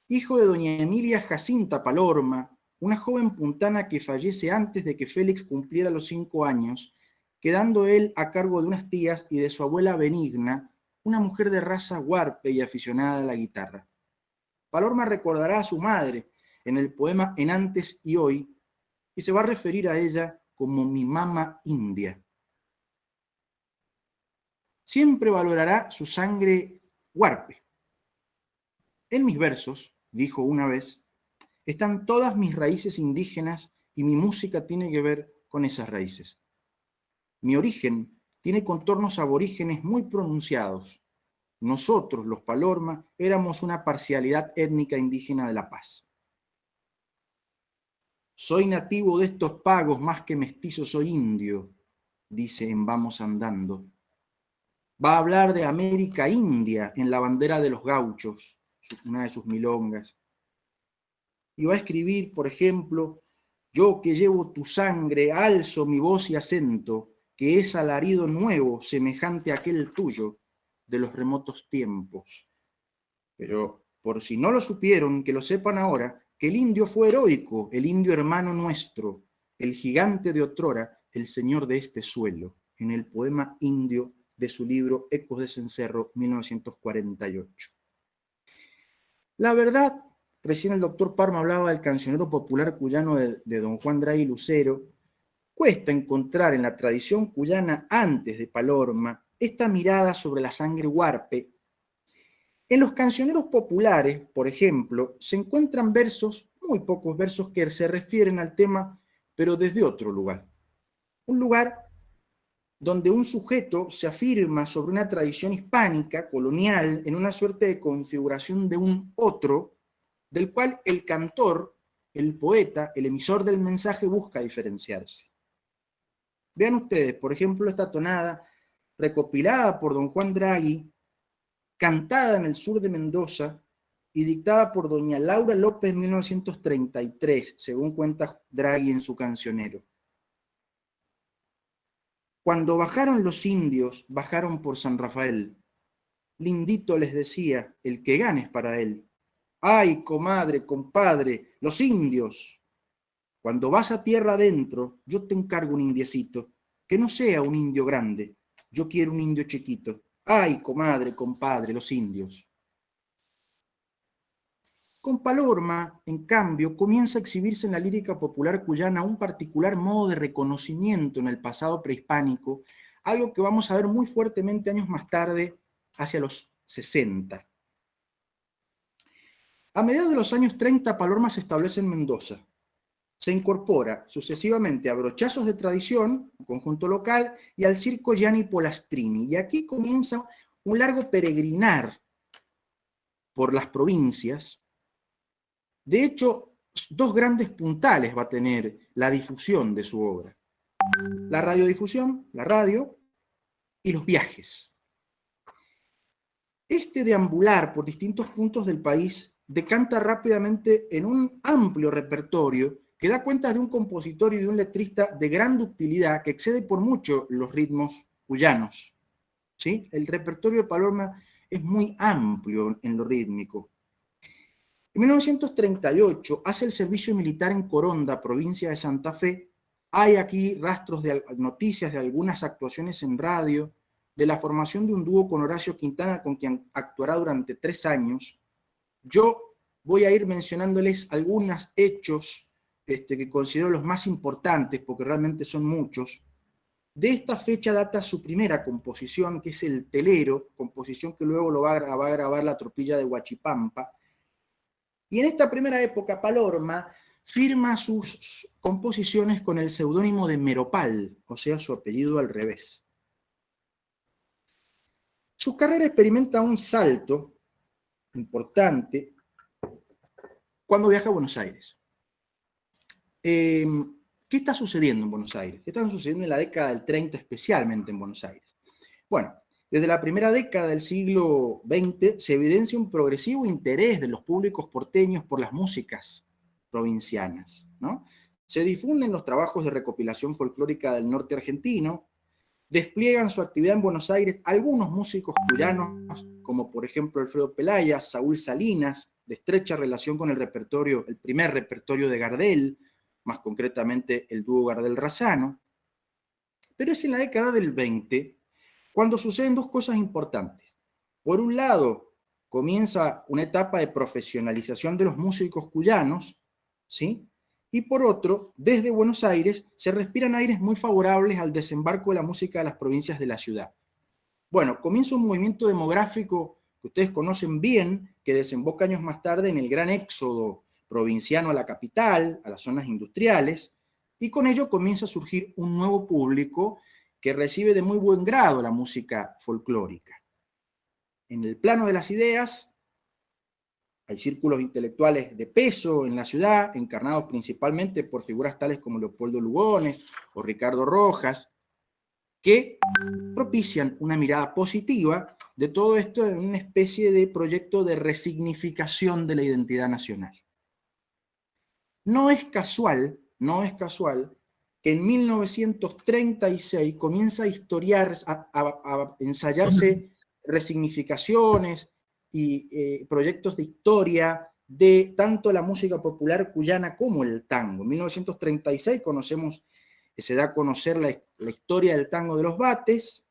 Hijo de doña Emilia Jacinta Palorma, una joven puntana que fallece antes de que Félix cumpliera los 5 años, quedando él a cargo de unas tías y de su abuela Benigna, una mujer de raza huarpe y aficionada a la guitarra. Palorma recordará a su madre en el poema En antes y hoy, y se va a referir a ella como mi mamá india. siempre valorará su sangre huarpe. En mis versos, dijo una vez, están todas mis raíces indígenas y mi música tiene que ver con esas raíces. Mi origen tiene contornos aborígenes muy pronunciados. Nosotros, los Palorma, éramos una parcialidad étnica indígena de La Paz. Soy nativo de estos pagos, más que mestizo soy indio, dice en Vamos Andando. Va a hablar de América India en la bandera de los gauchos, una de sus milongas. Y va a escribir, por ejemplo, yo que llevo tu sangre, alzo mi voz y acento, que es alarido nuevo, semejante a aquel tuyo, de los remotos tiempos. Pero por si no lo supieron, que lo sepan ahora, que el indio fue heroico, el indio hermano nuestro, el gigante de otrora, el señor de este suelo, en el poema indio de su libro Ecos de Cencerro, 1948. La verdad, recién el doctor Parma hablaba del cancionero popular cuyano de don Juan Draghi Lucero. Cuesta encontrar en la tradición cuyana antes de Palorma esta mirada sobre la sangre huarpe. En los cancioneros populares, por ejemplo, se encuentran versos, muy pocos versos, que se refieren al tema, pero desde otro lugar. Un lugar donde un sujeto se afirma sobre una tradición hispánica, colonial, en una suerte de configuración de un otro, del cual el cantor, el poeta, el emisor del mensaje busca diferenciarse. Vean ustedes, por ejemplo, esta tonada recopilada por don Juan Draghi, cantada en el sur de Mendoza y dictada por doña Laura López en 1933, según cuenta Draghi en su cancionero. Cuando bajaron los indios, bajaron por San Rafael. Lindito les decía, el que gane es para él. Ay, comadre, compadre, los indios. Cuando vas a tierra adentro, yo te encargo un indiecito, que no sea un indio grande, yo quiero un indio chiquito. Ay, comadre, compadre, los indios. Con Palorma, en cambio, comienza a exhibirse en la lírica popular cuyana un particular modo de reconocimiento en el pasado prehispánico, algo que vamos a ver muy fuertemente años más tarde, hacia los 60. A mediados de los años 30, Palorma se establece en Mendoza. Se incorpora sucesivamente a Brochazos de Tradición, un conjunto local, y al Circo Gianni Polastrini. Y aquí comienza un largo peregrinar por las provincias. De hecho, dos grandes puntales va a tener la difusión de su obra. La radiodifusión, la radio, y los viajes. Este deambular por distintos puntos del país decanta rápidamente en un amplio repertorio que da cuenta de un compositor y de un letrista de gran ductilidad que excede por mucho los ritmos cuyanos. ¿Sí? El repertorio de Palorma es muy amplio en lo rítmico. En 1938 hace el servicio militar en Coronda, provincia de Santa Fe. Hay aquí rastros de noticias de algunas actuaciones en radio, de la formación de un dúo con Horacio Quintana, con quien actuará durante 3 años. Yo voy a ir mencionándoles algunos hechos que considero los más importantes, porque realmente son muchos. De esta fecha data su primera composición, que es El Telero, composición que luego lo va a grabar la Tropilla de Huachipampa. Y en esta primera época, Palorma firma sus composiciones con el seudónimo de Meropal, o sea, su apellido al revés. Su carrera experimenta un salto importante cuando viaja a Buenos Aires. ¿Qué está sucediendo en Buenos Aires? ¿Qué está sucediendo en la década del 30, especialmente en Buenos Aires? Bueno, desde la primera década del siglo XX se evidencia un progresivo interés de los públicos porteños por las músicas provincianas, ¿no? Se difunden los trabajos de recopilación folclórica del norte argentino, despliegan su actividad en Buenos Aires algunos músicos cuyanos, como por ejemplo Alfredo Pelaya, Saúl Salinas, de estrecha relación con el primer repertorio de Gardel, más concretamente el dúo Gardel-Razzano. Pero es en la década del 20 cuando suceden dos cosas importantes. Por un lado, comienza una etapa de profesionalización de los músicos cuyanos, ¿sí? Y por otro, desde Buenos Aires se respiran aires muy favorables al desembarco de la música de las provincias de la ciudad. Bueno, comienza un movimiento demográfico que ustedes conocen bien, que desemboca años más tarde en el gran éxodo provinciano a la capital, a las zonas industriales, y con ello comienza a surgir un nuevo público que recibe de muy buen grado la música folclórica. En el plano de las ideas, hay círculos intelectuales de peso en la ciudad, encarnados principalmente por figuras tales como Leopoldo Lugones o Ricardo Rojas, que propician una mirada positiva de todo esto en una especie de proyecto de resignificación de la identidad nacional. No es casual que en 1936 comienza a historiar, a ensayarse resignificaciones y proyectos de historia de tanto la música popular cuyana como el tango. En 1936 se da a conocer la historia del tango de los Bates,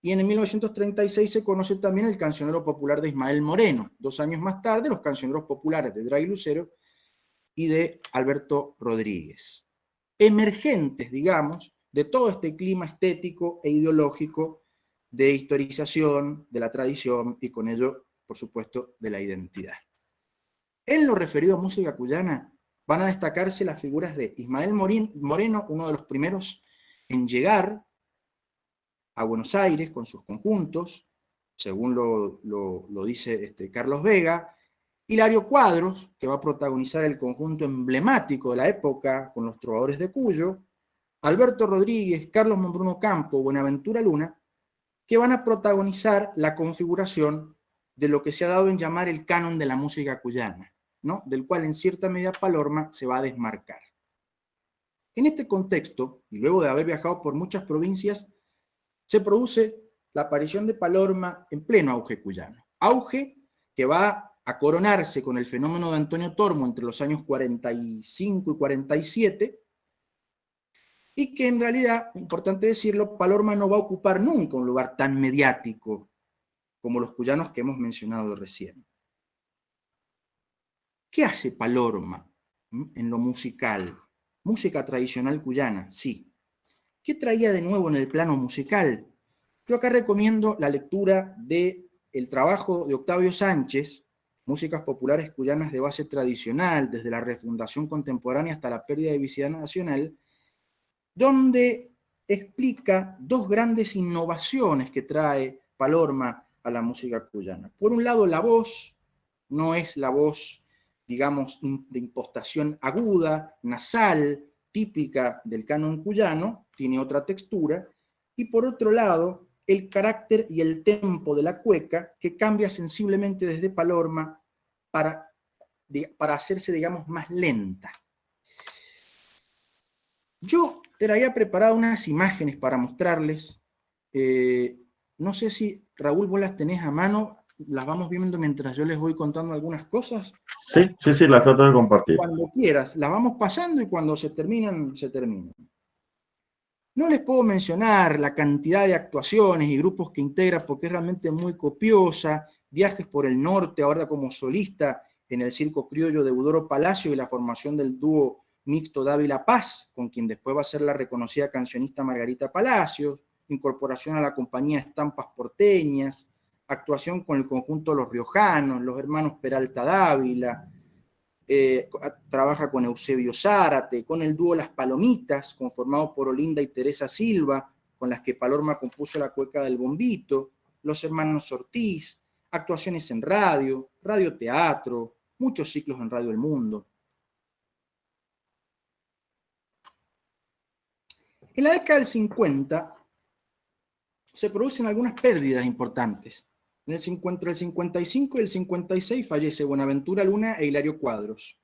y en 1936 se conoce también el cancionero popular de Ismael Moreno. 2 años más tarde, los cancioneros populares de Dray Lucero y de Alberto Rodríguez. Emergentes, digamos, de todo este clima estético e ideológico de historización de la tradición y con ello, por supuesto, de la identidad. En lo referido a música cuyana, van a destacarse las figuras de Ismael Moreno, uno de los primeros en llegar a Buenos Aires con sus conjuntos, según lo dice Carlos Vega, Hilario Cuadros, que va a protagonizar el conjunto emblemático de la época con los trovadores de Cuyo, Alberto Rodríguez, Carlos Monbruno Campo, Buenaventura Luna, que van a protagonizar la configuración de lo que se ha dado en llamar el canon de la música cuyana, ¿no? Del cual en cierta medida Palorma se va a desmarcar. En este contexto, y luego de haber viajado por muchas provincias, se produce la aparición de Palorma en pleno auge cuyano. Auge que va a coronarse con el fenómeno de Antonio Tormo entre los años 45 y 47, y que en realidad, importante decirlo, Palorma no va a ocupar nunca un lugar tan mediático como los cuyanos que hemos mencionado recién. ¿Qué hace Palorma en lo musical? Música tradicional cuyana, sí. ¿Qué traía de nuevo en el plano musical? Yo acá recomiendo la lectura del trabajo de Octavio Sánchez, Músicas populares cuyanas de base tradicional, desde la refundación contemporánea hasta la pérdida de visibilidad nacional, donde explica 2 grandes innovaciones que trae Palorma a la música cuyana. Por un lado, la voz no es la voz, digamos, de impostación aguda, nasal, típica del canon cuyano, tiene otra textura, y por otro lado, el carácter y el tempo de la cueca, que cambia sensiblemente desde Palorma para hacerse, digamos, más lenta. Yo traía preparado unas imágenes para mostrarles. No sé si, Raúl, vos las tenés a mano, las vamos viendo mientras yo les voy contando algunas cosas. Sí, las trato de compartir. Cuando quieras, las vamos pasando y cuando se terminan, se terminan. No les puedo mencionar la cantidad de actuaciones y grupos que integra porque es realmente muy copiosa. Viajes por el norte, ahora como solista en el Circo Criollo de Eudoro Palacio y la formación del dúo mixto Dávila Paz, con quien después va a ser la reconocida cancionista Margarita Palacios, incorporación a la compañía Estampas Porteñas, actuación con el conjunto Los Riojanos, los hermanos Peralta Dávila, trabaja con Eusebio Zárate, con el dúo Las Palomitas, conformado por Olinda y Teresa Silva, con las que Palorma compuso la cueca del Bombito, los hermanos Ortiz, actuaciones en radio, radioteatro, muchos ciclos en Radio El Mundo. En la década del 50 se producen algunas pérdidas importantes. Entre el 55 y el 56 fallece Buenaventura Luna e Hilario Cuadros.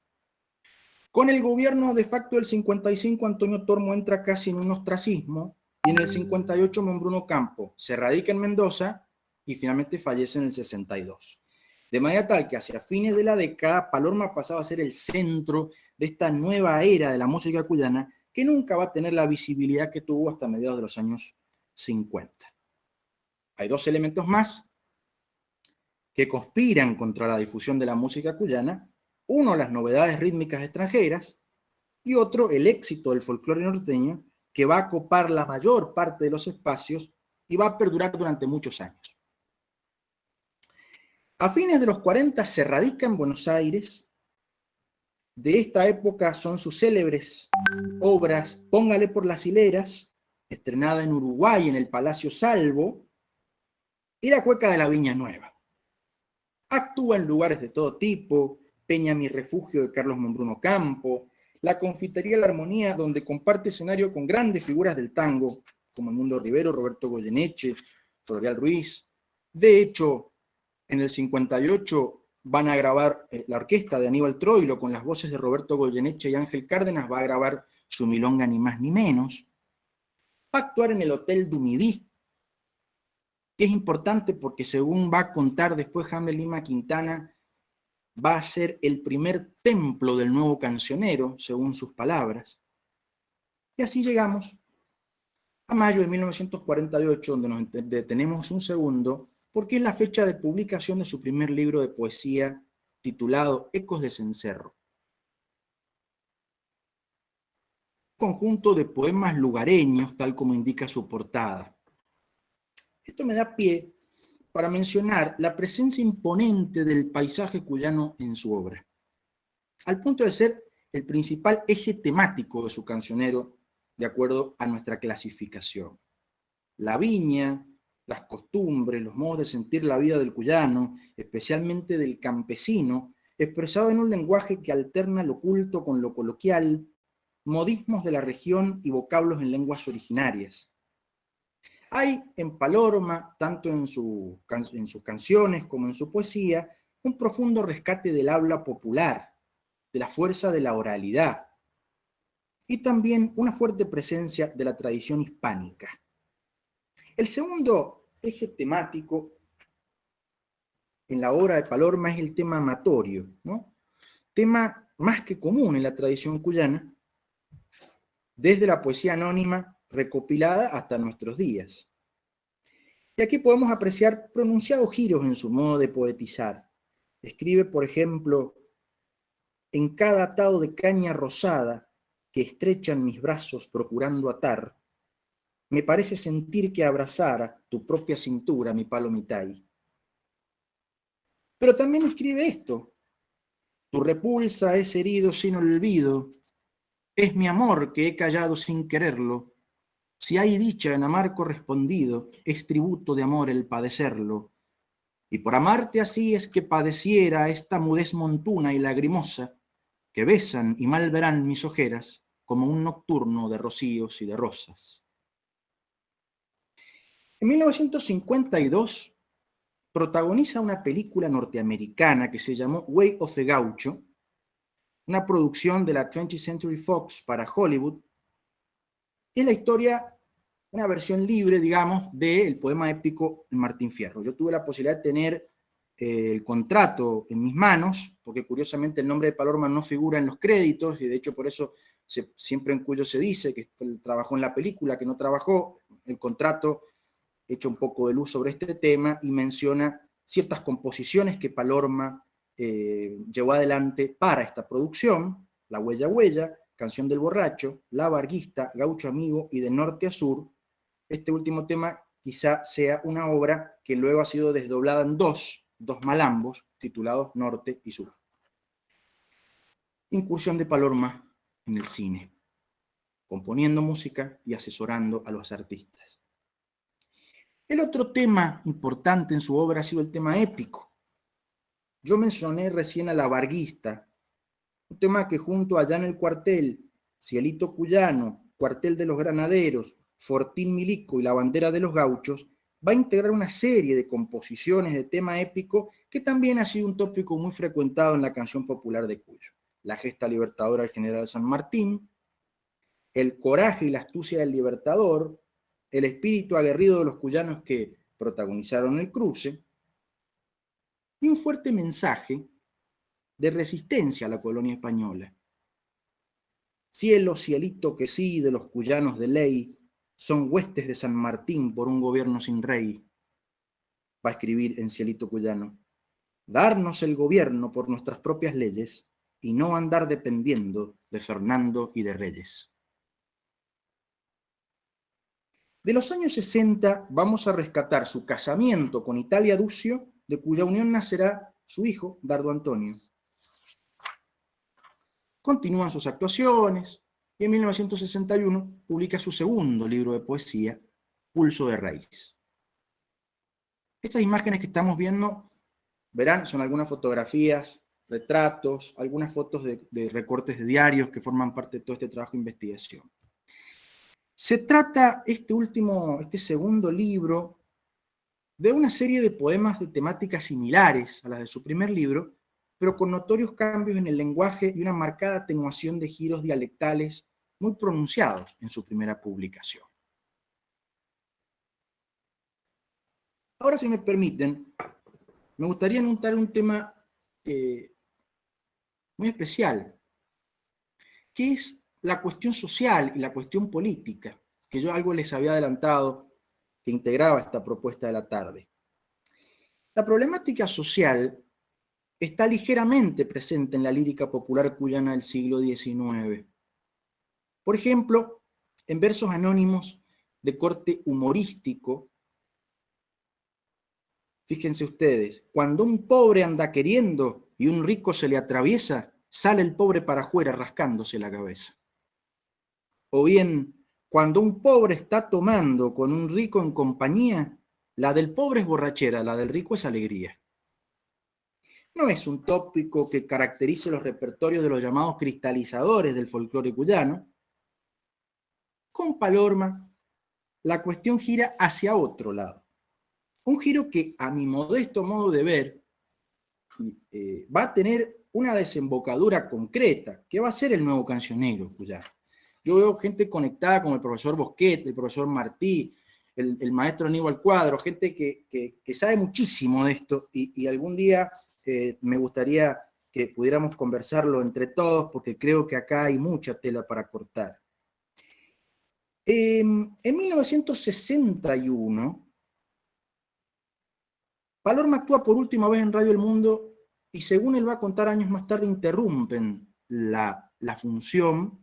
Con el gobierno de facto del 55, Antonio Tormo entra casi en un ostracismo, y en el 58 Monbruno Campo se radica en Mendoza y finalmente fallece en el 62. De manera tal que hacia fines de la década, Palorma pasaba a ser el centro de esta nueva era de la música cuyana, que nunca va a tener la visibilidad que tuvo hasta mediados de los años 50. Hay 2 elementos más que conspiran contra la difusión de la música cuyana: uno, las novedades rítmicas extranjeras, y otro, el éxito del folclore norteño, que va a copar la mayor parte de los espacios y va a perdurar durante muchos años. A fines de los 40 se radica en Buenos Aires. De esta época son sus célebres obras Póngale por las hileras, estrenada en Uruguay en el Palacio Salvo, y La cueca de la Viña Nueva. Actúa en lugares de todo tipo, Peña Mi Refugio de Carlos Monbruno Campo, la Confitería La Armonía, donde comparte escenario con grandes figuras del tango, como Edmundo Rivero, Roberto Goyeneche, Floreal Ruiz. De hecho, en el 58 van a grabar la orquesta de Aníbal Troilo con las voces de Roberto Goyeneche y Ángel Cárdenas, va a grabar su milonga ni más ni menos. Va a actuar en el Hotel du Midi, que es importante porque según va a contar después Jaime Lima Quintana, va a ser el primer templo del nuevo cancionero, según sus palabras. Y así llegamos a mayo de 1948, donde nos detenemos un segundo, porque es la fecha de publicación de su primer libro de poesía titulado Ecos de Cencerro. Un conjunto de poemas lugareños, tal como indica su portada. Esto me da pie para mencionar la presencia imponente del paisaje cuyano en su obra, al punto de ser el principal eje temático de su cancionero, de acuerdo a nuestra clasificación. La viña, las costumbres, los modos de sentir la vida del cuyano, especialmente del campesino, expresado en un lenguaje que alterna lo culto con lo coloquial, modismos de la región y vocablos en lenguas originarias. Hay en Palorma, tanto en sus canciones como en su poesía, un profundo rescate del habla popular, de la fuerza de la oralidad, y también una fuerte presencia de la tradición hispánica. El segundo eje temático en la obra de Palorma es el tema amatorio, ¿no? Tema más que común en la tradición cuyana, desde la poesía anónima recopilada hasta nuestros días. Y aquí podemos apreciar pronunciados giros en su modo de poetizar. Escribe, por ejemplo, en cada atado de caña rosada que estrechan mis brazos procurando atar, me parece sentir que abrazara tu propia cintura, mi palomitay. Pero también escribe esto: tu repulsa es herido sin olvido, es mi amor que he callado sin quererlo. Si hay dicha en amar correspondido, es tributo de amor el padecerlo. Y por amarte así es que padeciera esta mudez montuna y lagrimosa, que besan y mal verán mis ojeras, como un nocturno de rocíos y de rosas. En 1952 protagoniza una película norteamericana que se llamó Way of the Gaucho, una producción de la 20th Century Fox para Hollywood. Es la historia, una versión libre, digamos, del poema épico Martín Fierro. Yo tuve la posibilidad de tener el contrato en mis manos, porque curiosamente el nombre de Palorma no figura en los créditos, y de hecho por eso siempre en Cuyo se dice que trabajó en la película, que no trabajó. El contrato echa un poco de luz sobre este tema y menciona ciertas composiciones que Palorma llevó adelante para esta producción: La Huella Huella, Canción del Borracho, La Varguista, Gaucho Amigo y De Norte a Sur. Este último tema quizá sea una obra que luego ha sido desdoblada en dos malambos titulados Norte y Sur. Incursión de Palorma en el cine, componiendo música y asesorando a los artistas. El otro tema importante en su obra ha sido el tema épico. Yo mencioné recién a La Varguista, un tema que junto allá en el cuartel, Cielito Cuyano, Cuartel de los Granaderos, Fortín Milico y La Bandera de los Gauchos, va a integrar una serie de composiciones de tema épico que también ha sido un tópico muy frecuentado en la canción popular de Cuyo. La gesta libertadora del general San Martín, el coraje y la astucia del libertador, el espíritu aguerrido de los cuyanos que protagonizaron el cruce, y un fuerte mensaje de resistencia a la colonia española. Cielo, cielito que sí, de los cuyanos de ley, son huestes de San Martín por un gobierno sin rey. Va a escribir en Cielito Cuyano: darnos el gobierno por nuestras propias leyes y no andar dependiendo de Fernando y de Reyes. De los años 60 vamos a rescatar su casamiento con Italia Duccio, de cuya unión nacerá su hijo, Dardo Antonio. Continúan sus actuaciones y en 1961 publica su segundo libro de poesía, Pulso de Raíz. Estas imágenes que estamos viendo, verán, son algunas fotografías, retratos, algunas fotos de recortes de diarios que forman parte de todo este trabajo de investigación. Se trata, este segundo libro, de una serie de poemas de temáticas similares a las de su primer libro, pero con notorios cambios en el lenguaje y una marcada atenuación de giros dialectales muy pronunciados en su primera publicación. Ahora, si me permiten, me gustaría anotar un tema muy especial, que es la cuestión social y la cuestión política, que yo algo les había adelantado que integraba esta propuesta de la tarde. La problemática social está ligeramente presente en la lírica popular cuyana del siglo XIX. Por ejemplo, en versos anónimos de corte humorístico, fíjense ustedes, cuando un pobre anda queriendo y un rico se le atraviesa, sale el pobre para afuera rascándose la cabeza. O bien, cuando un pobre está tomando con un rico en compañía, la del pobre es borrachera, la del rico es alegría. No es un tópico que caracterice los repertorios de los llamados cristalizadores del folclore cuyano. Con Palorma, la cuestión gira hacia otro lado. Un giro que, a mi modesto modo de ver, va a tener una desembocadura concreta, que va a ser el nuevo cancionero cuyano. Yo veo gente conectada como el profesor Bosquet, el profesor Martí, el maestro Aníbal Cuadro, gente que sabe muchísimo de esto y algún día me gustaría que pudiéramos conversarlo entre todos porque creo que acá hay mucha tela para cortar. En 1961, Palorma actúa por última vez en Radio El Mundo y según él va a contar años más tarde interrumpen la función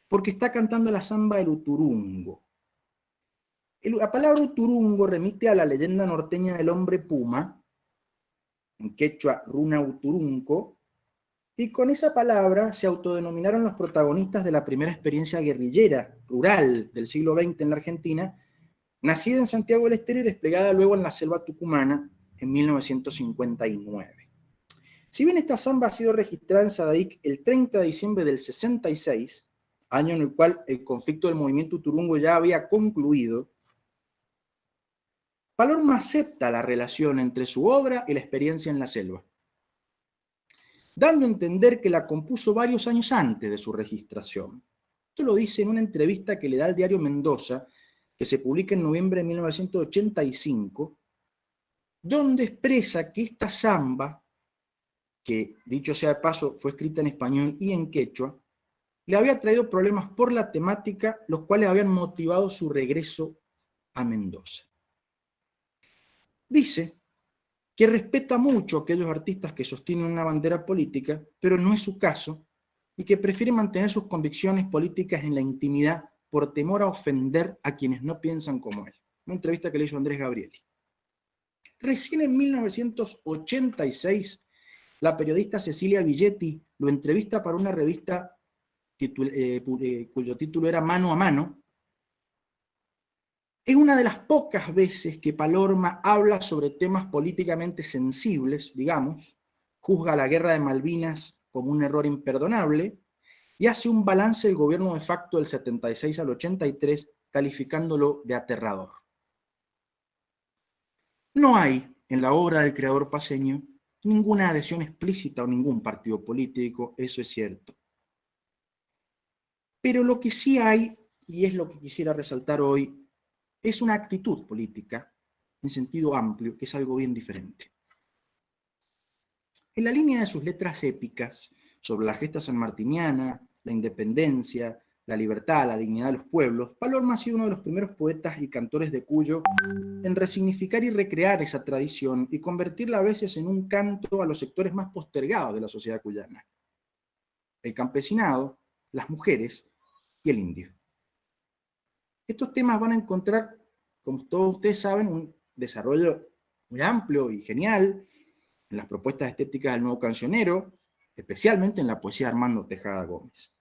porque está cantando la samba del Uturungo. La palabra Uturungo remite a la leyenda norteña del hombre puma, en quechua runa Uturunco, y con esa palabra se autodenominaron los protagonistas de la primera experiencia guerrillera rural del siglo XX en la Argentina, nacida en Santiago del Estero y desplegada luego en la selva tucumana en 1959. Si bien esta samba ha sido registrada en Sadaic el 30 de diciembre del 66, año en el cual el conflicto del movimiento Uturungo ya había concluido, Palorma acepta la relación entre su obra y la experiencia en la selva, dando a entender que la compuso varios años antes de su registración. Esto lo dice en una entrevista que le da al diario Mendoza, que se publica en noviembre de 1985, donde expresa que esta samba, que dicho sea de paso fue escrita en español y en quechua, le había traído problemas por la temática, los cuales habían motivado su regreso a Mendoza. Dice que respeta mucho a aquellos artistas que sostienen una bandera política, pero no es su caso, y que prefiere mantener sus convicciones políticas en la intimidad por temor a ofender a quienes no piensan como él. Una entrevista que le hizo Andrés Gabrieli. Recién en 1986, la periodista Cecilia Villetti lo entrevista para una revista cuyo título era Mano a Mano. Es una de las pocas veces que Palorma habla sobre temas políticamente sensibles, digamos, juzga la guerra de Malvinas como un error imperdonable y hace un balance del gobierno de facto del 76 al 83, calificándolo de aterrador. No hay en la obra del creador paceño ninguna adhesión explícita a ningún partido político, eso es cierto. Pero lo que sí hay, y es lo que quisiera resaltar hoy, es una actitud política, en sentido amplio, que es algo bien diferente. En la línea de sus letras épicas, sobre la gesta sanmartiniana, la independencia, la libertad, la dignidad de los pueblos, Palorma ha sido uno de los primeros poetas y cantores de Cuyo en resignificar y recrear esa tradición y convertirla a veces en un canto a los sectores más postergados de la sociedad cuyana: el campesinado, las mujeres y el indio. Estos temas van a encontrar como todos ustedes saben, un desarrollo muy amplio y genial en las propuestas estéticas del nuevo cancionero, especialmente en la poesía de Armando Tejada Gómez.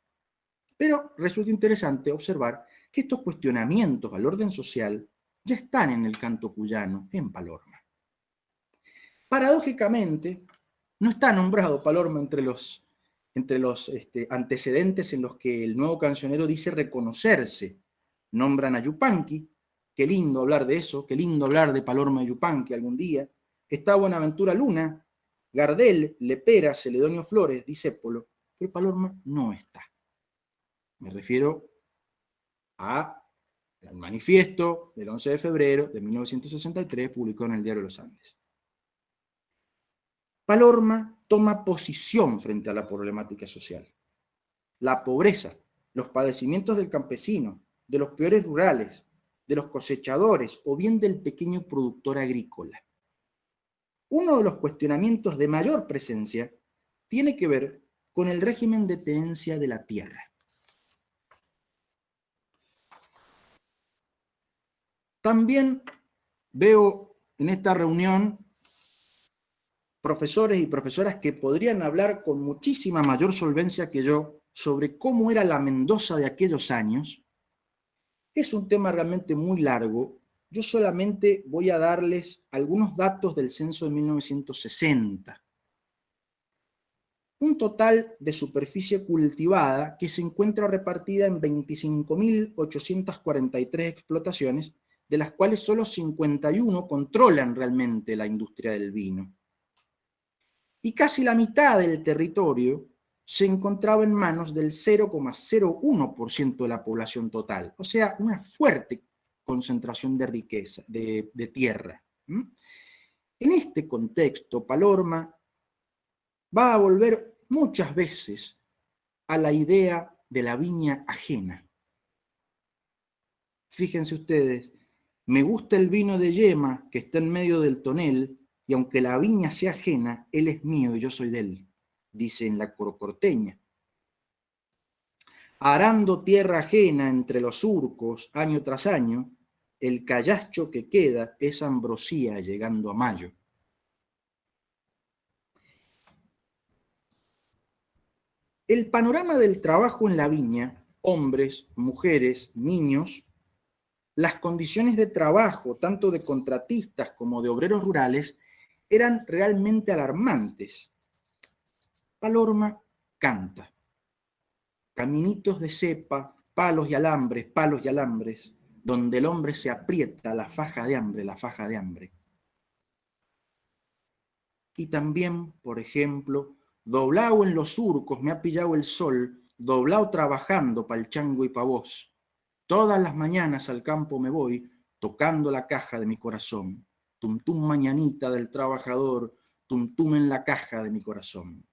Pero resulta interesante observar que estos cuestionamientos al orden social ya están en el canto cuyano, en Palorma. Paradójicamente, no está nombrado Palorma entre los antecedentes en los que el nuevo cancionero dice reconocerse. Nombran a Yupanqui, qué lindo hablar de eso, qué lindo hablar de Palorma y Yupanqui algún día. Está Buenaventura Luna, Gardel, Lepera, Celedonio Flores, Discépolo, pero Palorma no está. Me refiero al manifiesto del 11 de febrero de 1963, publicado en el Diario de los Andes. Palorma toma posición frente a la problemática social. La pobreza, los padecimientos del campesino, de los peores rurales, de los cosechadores o bien del pequeño productor agrícola. Uno de los cuestionamientos de mayor presencia tiene que ver con el régimen de tenencia de la tierra. También veo en esta reunión profesores y profesoras que podrían hablar con muchísima mayor solvencia que yo sobre cómo era la Mendoza de aquellos años. Es un tema realmente muy largo. Yo solamente voy a darles algunos datos del censo de 1960. Un total de superficie cultivada que se encuentra repartida en 25.843 explotaciones, de las cuales solo 51 controlan realmente la industria del vino. Y casi la mitad del territorio se encontraba en manos del 0,01% de la población total, o sea, una fuerte concentración de riqueza, de tierra. En este contexto, Palorma va a volver muchas veces a la idea de la viña ajena. Fíjense ustedes, me gusta el vino de yema que está en medio del tonel, y aunque la viña sea ajena, él es mío y yo soy de él, dice en la Corocorteña. Arando tierra ajena entre los surcos, año tras año, el callacho que queda es ambrosía llegando a mayo. El panorama del trabajo en la viña, hombres, mujeres, niños, las condiciones de trabajo, tanto de contratistas como de obreros rurales, eran realmente alarmantes. Palorma canta. Caminitos de cepa, palos y alambres, donde el hombre se aprieta la faja de hambre, la faja de hambre. Y también, por ejemplo, doblao en los surcos me ha pillado el sol, doblao trabajando pa'l chango y pa' vos. Todas las mañanas al campo me voy, tocando la caja de mi corazón. Tum tum mañanita del trabajador, tum tum en la caja de mi corazón.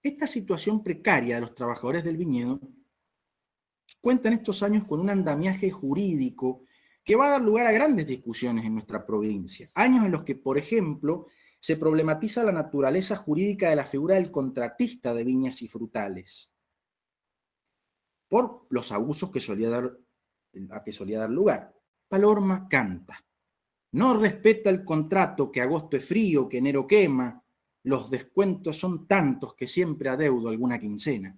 Esta situación precaria de los trabajadores del viñedo cuenta en estos años con un andamiaje jurídico que va a dar lugar a grandes discusiones en nuestra provincia. Años en los que, por ejemplo, se problematiza la naturaleza jurídica de la figura del contratista de viñas y frutales, por los abusos a que solía dar lugar. Palorma canta. No respeta el contrato, que agosto es frío, que enero quema. Los descuentos son tantos que siempre adeudo alguna quincena.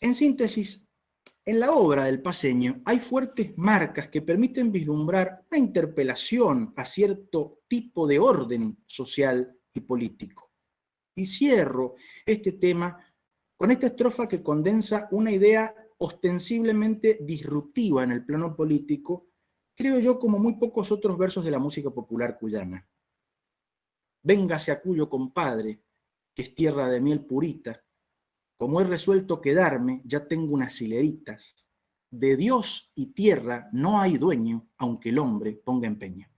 En síntesis, en la obra del paceño hay fuertes marcas que permiten vislumbrar una interpelación a cierto tipo de orden social y político. Y cierro este tema con esta estrofa que condensa una idea ostensiblemente disruptiva en el plano político, creo yo, como muy pocos otros versos de la música popular cuyana. Véngase a Cuyo, compadre, que es tierra de miel purita. Como he resuelto quedarme, ya tengo unas hileritas. De Dios y tierra no hay dueño, aunque el hombre ponga empeño.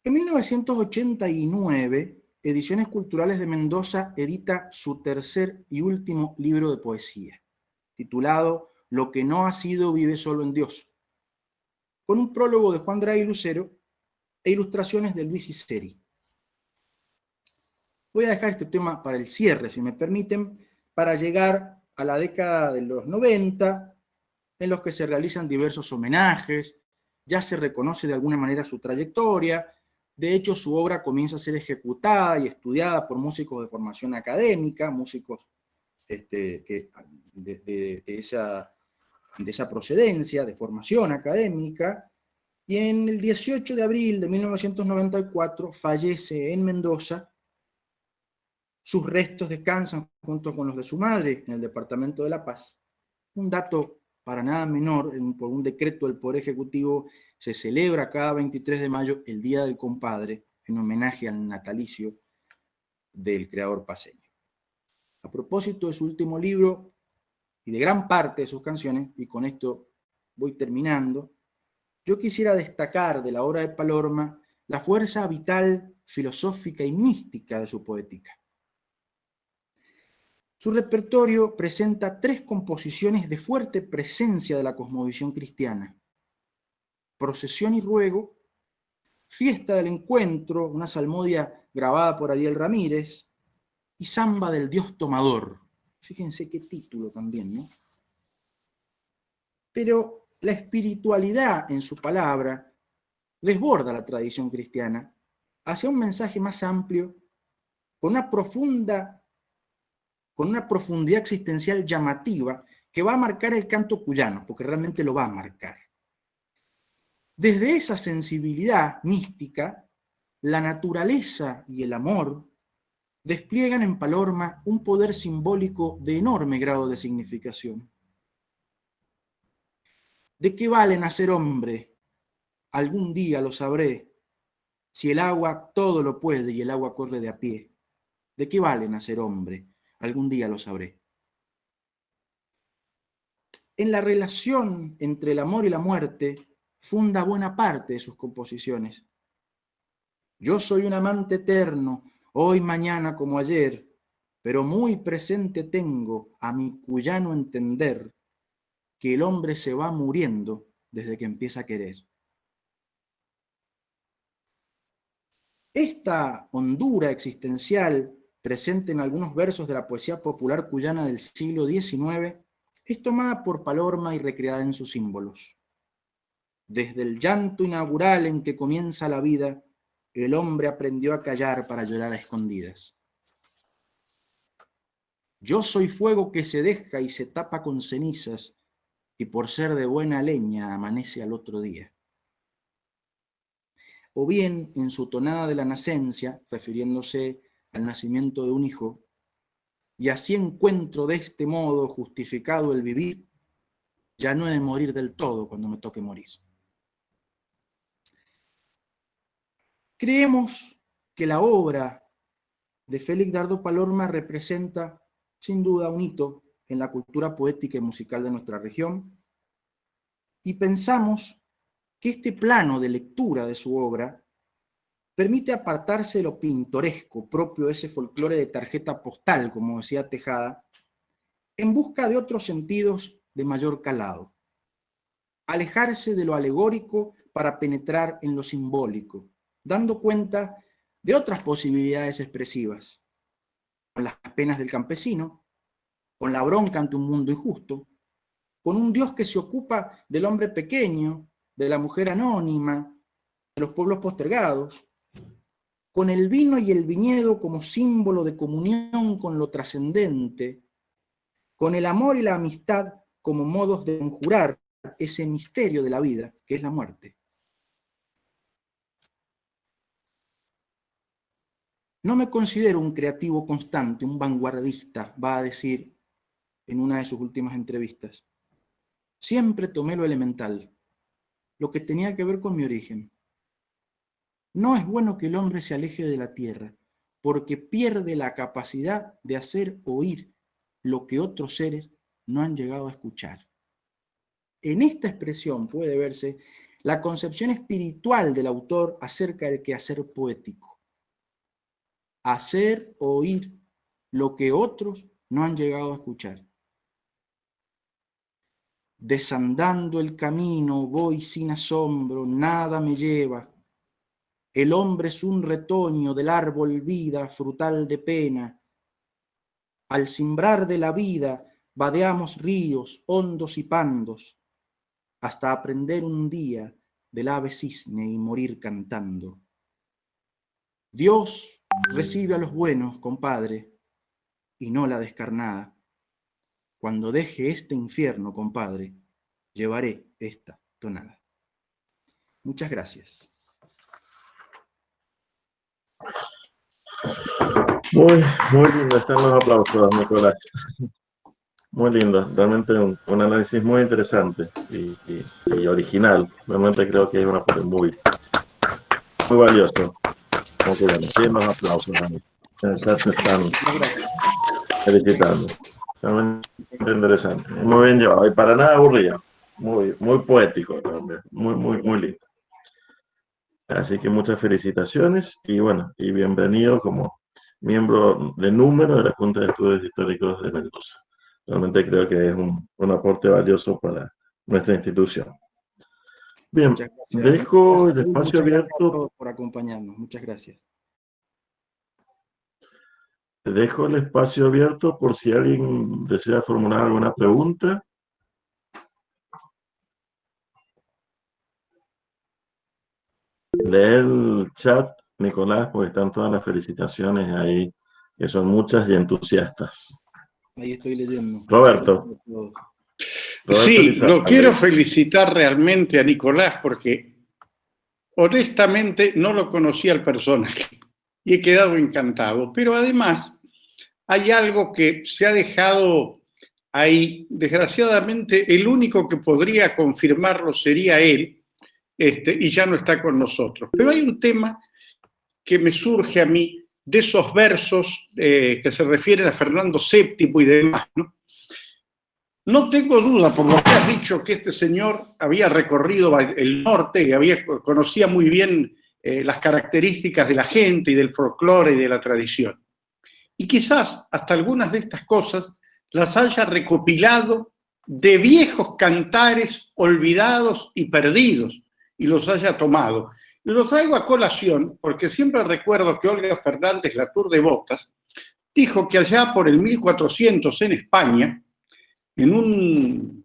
En 1989, Ediciones Culturales de Mendoza edita su tercer y último libro de poesía, titulado lo que no ha sido vive solo en Dios, con un prólogo de Juan Draghi Lucero e ilustraciones de Luis Iseri. Voy a dejar este tema para el cierre, si me permiten, para llegar a la década de los 90, en los que se realizan diversos homenajes, ya se reconoce de alguna manera su trayectoria, de hecho su obra comienza a ser ejecutada y estudiada por músicos de formación académica, músicos de esa procedencia, de formación académica, y en el 18 de abril de 1994 fallece en Mendoza. Sus restos descansan junto con los de su madre en el departamento de La Paz. Un dato para nada menor, por un decreto del Poder Ejecutivo, se celebra cada 23 de mayo el Día del Compadre, en homenaje al natalicio del creador paceño. A propósito de su último libro y de gran parte de sus canciones, y con esto voy terminando, yo quisiera destacar de la obra de Palorma la fuerza vital, filosófica y mística de su poética. Su repertorio presenta 3 composiciones de fuerte presencia de la cosmovisión cristiana: Procesión y Ruego, Fiesta del Encuentro, una salmodia grabada por Ariel Ramírez, y Samba del Dios Tomador. Fíjense qué título también, ¿no? Pero la espiritualidad en su palabra desborda la tradición cristiana hacia un mensaje más amplio, con una profundidad existencial llamativa que va a marcar el canto cuyano, porque realmente lo va a marcar. Desde esa sensibilidad mística, la naturaleza y el amor despliegan en Palorma un poder simbólico de enorme grado de significación. ¿De qué vale nacer hombre? Algún día lo sabré. Si el agua todo lo puede y el agua corre de a pie. ¿De qué vale nacer hombre? Algún día lo sabré. En la relación entre el amor y la muerte funda buena parte de sus composiciones. Yo soy un amante eterno, hoy, mañana como ayer, pero muy presente tengo a mi cuyano entender que el hombre se va muriendo desde que empieza a querer. Esta hondura existencial, presente en algunos versos de la poesía popular cuyana del siglo XIX, es tomada por Palorma y recreada en sus símbolos. Desde el llanto inaugural en que comienza la vida, el hombre aprendió a callar para llorar a escondidas. Yo soy fuego que se deja y se tapa con cenizas, y por ser de buena leña amanece al otro día. O bien, en su tonada de la nacencia, refiriéndose al nacimiento de un hijo, y así encuentro de este modo justificado el vivir, ya no he de morir del todo cuando me toque morir. Creemos que la obra de Félix Dardo Palorma representa, sin duda, un hito en la cultura poética y musical de nuestra región, y pensamos que este plano de lectura de su obra permite apartarse de lo pintoresco propio de ese folclore de tarjeta postal, como decía Tejada, en busca de otros sentidos de mayor calado. Alejarse de lo alegórico para penetrar en lo simbólico, dando cuenta de otras posibilidades expresivas, con las penas del campesino, con la bronca ante un mundo injusto, con un Dios que se ocupa del hombre pequeño, de la mujer anónima, de los pueblos postergados, con el vino y el viñedo como símbolo de comunión con lo trascendente, con el amor y la amistad como modos de conjurar ese misterio de la vida, que es la muerte. No me considero un creativo constante, un vanguardista, va a decir en una de sus últimas entrevistas. Siempre tomé lo elemental, lo que tenía que ver con mi origen. No es bueno que el hombre se aleje de la tierra, porque pierde la capacidad de hacer oír lo que otros seres no han llegado a escuchar. En esta expresión puede verse la concepción espiritual del autor acerca del quehacer poético. Hacer oír lo que otros no han llegado a escuchar. Desandando el camino voy sin asombro, nada me lleva. El hombre es un retoño del árbol vida, frutal de pena. Al simbrar de la vida vadeamos ríos hondos y pandos, hasta aprender un día del ave cisne y morir cantando. Dios recibe a los buenos, compadre, y no la descarnada. Cuando deje este infierno, compadre, llevaré esta tonada. Muchas gracias. Muy lindo, están los aplausos, Nicolás. Muy lindo, realmente un análisis muy interesante y original. Realmente creo que es un aporte muy valioso. Muy bueno. Sí, los aplausos, Dani. En el chat se están felicitando. Realmente interesante. Muy bien llevado y para nada aburrido. Muy poético también. Muy lindo. Así que muchas felicitaciones y bueno, y bienvenido como miembro de número de la Junta de Estudios Históricos de Mendoza. Realmente creo que es un aporte valioso para nuestra institución. Bien, dejo el espacio abierto por acompañarnos. Muchas gracias. Dejo el espacio abierto por si alguien desea formular alguna pregunta. Lee el chat, Nicolás, porque están todas las felicitaciones ahí, que son muchas y entusiastas. Ahí estoy leyendo. Roberto. Sí, lo quiero felicitar realmente a Nicolás porque honestamente no lo conocía al personaje y he quedado encantado. Pero además hay algo que se ha dejado ahí. Desgraciadamente, el único que podría confirmarlo sería él, y ya no está con nosotros. Pero hay un tema que me surge a mí de esos versos que se refieren a Fernando VII y demás, ¿no? No tengo duda, por lo que has dicho, que este señor había recorrido el norte y conocía muy bien las características de la gente y del folclore y de la tradición. Y quizás hasta algunas de estas cosas las haya recopilado de viejos cantares olvidados y perdidos y los haya tomado. Y lo traigo a colación porque siempre recuerdo que Olga Fernández Latour de Botas dijo que allá por el 1400 en España, en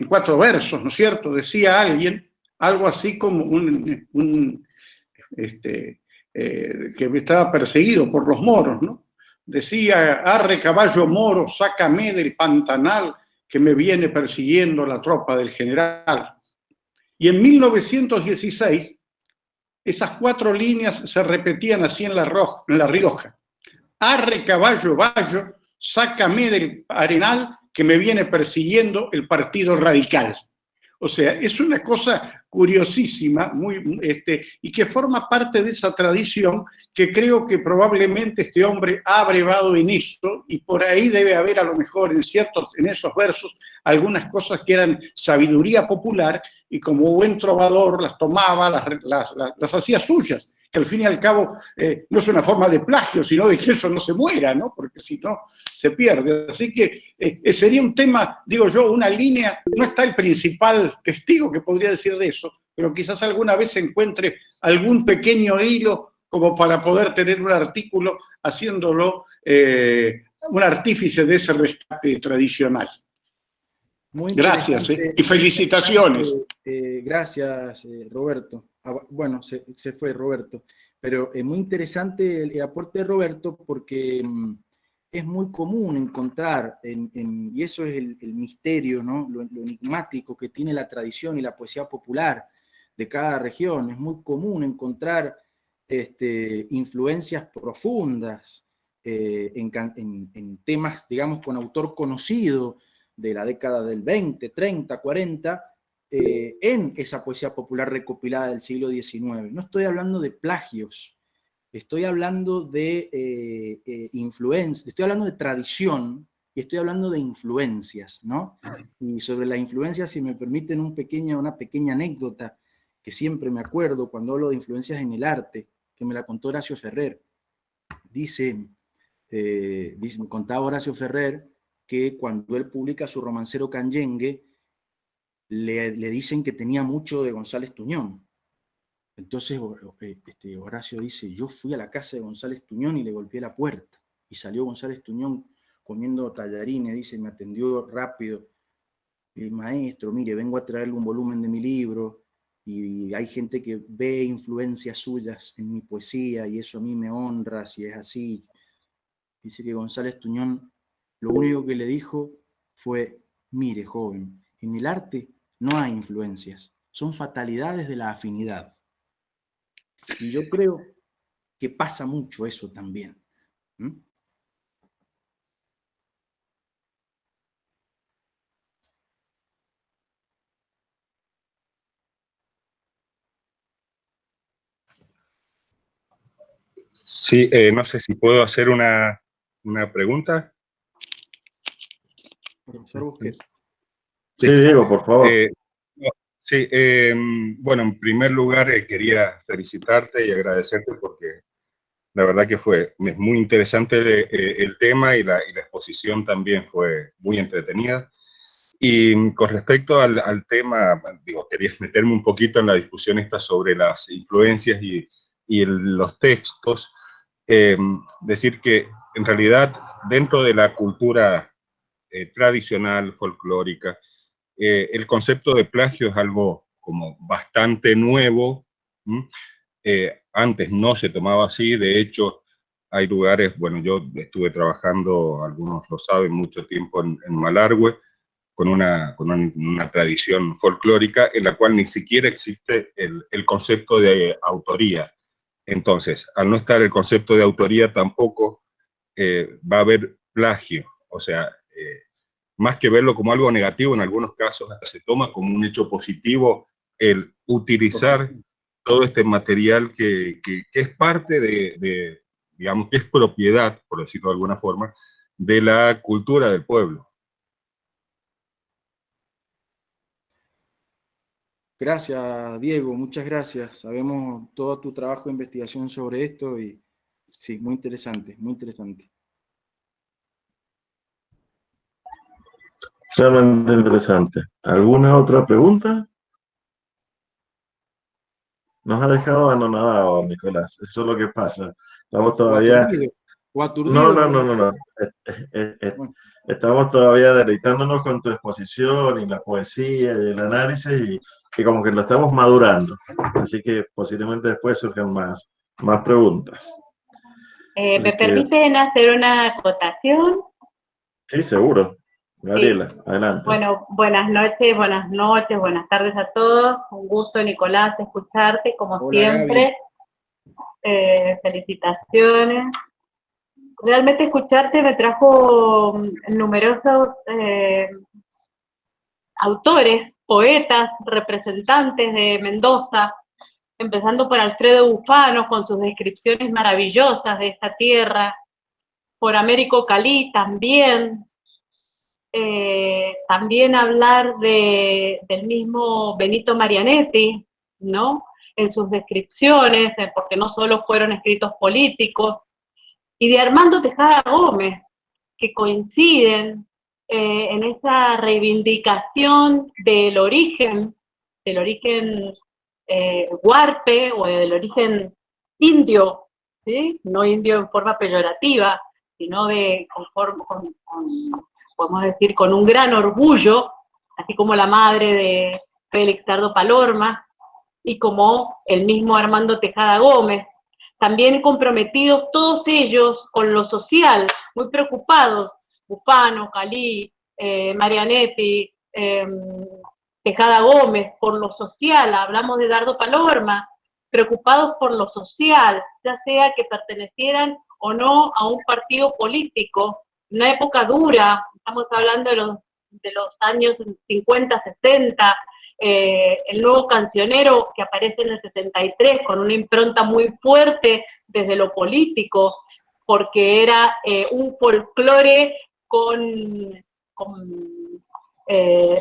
4 versos, ¿no es cierto? Decía alguien algo así como que estaba perseguido por los moros, ¿no? Decía: arre caballo moro, sácame del pantanal que me viene persiguiendo la tropa del general. Y en 1916 esas 4 líneas se repetían así en La Rioja: arre caballo bayo, sácame del arenal que me viene persiguiendo el Partido Radical. O sea, es una cosa curiosísima y que forma parte de esa tradición que creo que probablemente este hombre ha abrevado en esto, y por ahí debe haber a lo mejor en esos versos algunas cosas que eran sabiduría popular y como buen trovador las tomaba, las hacía suyas, que al fin y al cabo no es una forma de plagio, sino de que eso no se muera, ¿no? Porque si no, se pierde. Así que sería un tema, digo yo, una línea. No está el principal testigo que podría decir de eso, pero quizás alguna vez se encuentre algún pequeño hilo como para poder tener un artículo haciéndolo un artífice de ese rescate tradicional. Muy gracias y felicitaciones. Gracias, Roberto. Bueno, se fue Roberto, pero es muy interesante el aporte de Roberto porque es muy común encontrar, y eso es el misterio, ¿no? Lo enigmático que tiene la tradición y la poesía popular de cada región. Es muy común encontrar influencias profundas en temas, digamos, con autor conocido de la década del 20, 30, 40, en esa poesía popular recopilada del siglo XIX. No estoy hablando de plagios, estoy hablando de influencia, estoy hablando de tradición y estoy hablando de influencias, ¿no? Y sobre la influencia, si me permiten una pequeña anécdota que siempre me acuerdo cuando hablo de influencias en el arte, que me la contó Horacio Ferrer. Me contaba Horacio Ferrer que cuando él publica su romancero Canyengue, le dicen que tenía mucho de González Tuñón. Entonces Horacio dice, yo fui a la casa de González Tuñón y le golpeé la puerta. Y salió González Tuñón comiendo tallarines, dice, me atendió rápido. Maestro, mire, vengo a traerle un volumen de mi libro y hay gente que ve influencias suyas en mi poesía y eso a mí me honra si es así. Dice que González Tuñón lo único que le dijo fue, mire, joven, en el arte no hay influencias, son fatalidades de la afinidad. Y yo creo que pasa mucho eso también. ¿Mm? Sí, no sé si puedo hacer una pregunta. Profesor Busquet. Sí, Diego, por favor. Sí, bueno, en primer lugar quería felicitarte y agradecerte porque la verdad que es muy interesante el tema y la exposición también fue muy entretenida. Y con respecto al tema, digo, quería meterme un poquito en la discusión esta sobre las influencias y los textos. Decir que en realidad dentro de la cultura tradicional, folclórica, el concepto de plagio es algo como bastante nuevo. Antes no se tomaba así, de hecho hay lugares, bueno, yo estuve trabajando, algunos lo saben, mucho tiempo en Malargüe, con una tradición folclórica en la cual ni siquiera existe el concepto de autoría. Entonces, al no estar el concepto de autoría tampoco va a haber plagio, o sea, más que verlo como algo negativo, en algunos casos hasta se toma como un hecho positivo el utilizar todo este material que es parte digamos, que es propiedad, por decirlo de alguna forma, de la cultura del pueblo. Gracias, Diego, muchas gracias. Sabemos todo tu trabajo de investigación sobre esto y sí, muy interesante, muy interesante. Realmente interesante. ¿Alguna otra pregunta? Nos ha dejado anonadados, Nicolás. Eso es lo que pasa. Estamos todavía... O aturdido, No. Bueno. Estamos todavía deleitándonos con tu exposición y la poesía y el análisis y como que lo estamos madurando. Así que posiblemente después surjan más preguntas. ¿Me permiten hacer una acotación? Sí, seguro. Gabriela, sí. Adelante. Bueno, buenas noches, buenas tardes a todos. Un gusto, Nicolás, escucharte como hola, siempre. Felicitaciones. Realmente escucharte me trajo numerosos autores, poetas, representantes de Mendoza, empezando por Alfredo Bufano con sus descripciones maravillosas de esta tierra, por Américo Calí también, también hablar del mismo Benito Marianetti, ¿no? En sus descripciones, porque no solo fueron escritos políticos, y de Armando Tejada Gómez, que coinciden en esa reivindicación del origen huarpe o del origen indio, ¿sí? No indio en forma peyorativa, sino podemos decir, con un gran orgullo, así como la madre de Félix Dardo Palorma, y como el mismo Armando Tejada Gómez, también comprometidos todos ellos con lo social, muy preocupados, Bufano, Calí, Marianetti, Tejada Gómez, por lo social, hablamos de Dardo Palorma, preocupados por lo social, ya sea que pertenecieran o no a un partido político, una época dura, estamos hablando de los años 50, 60, el nuevo cancionero que aparece en el 63 con una impronta muy fuerte desde lo político, porque era un folclore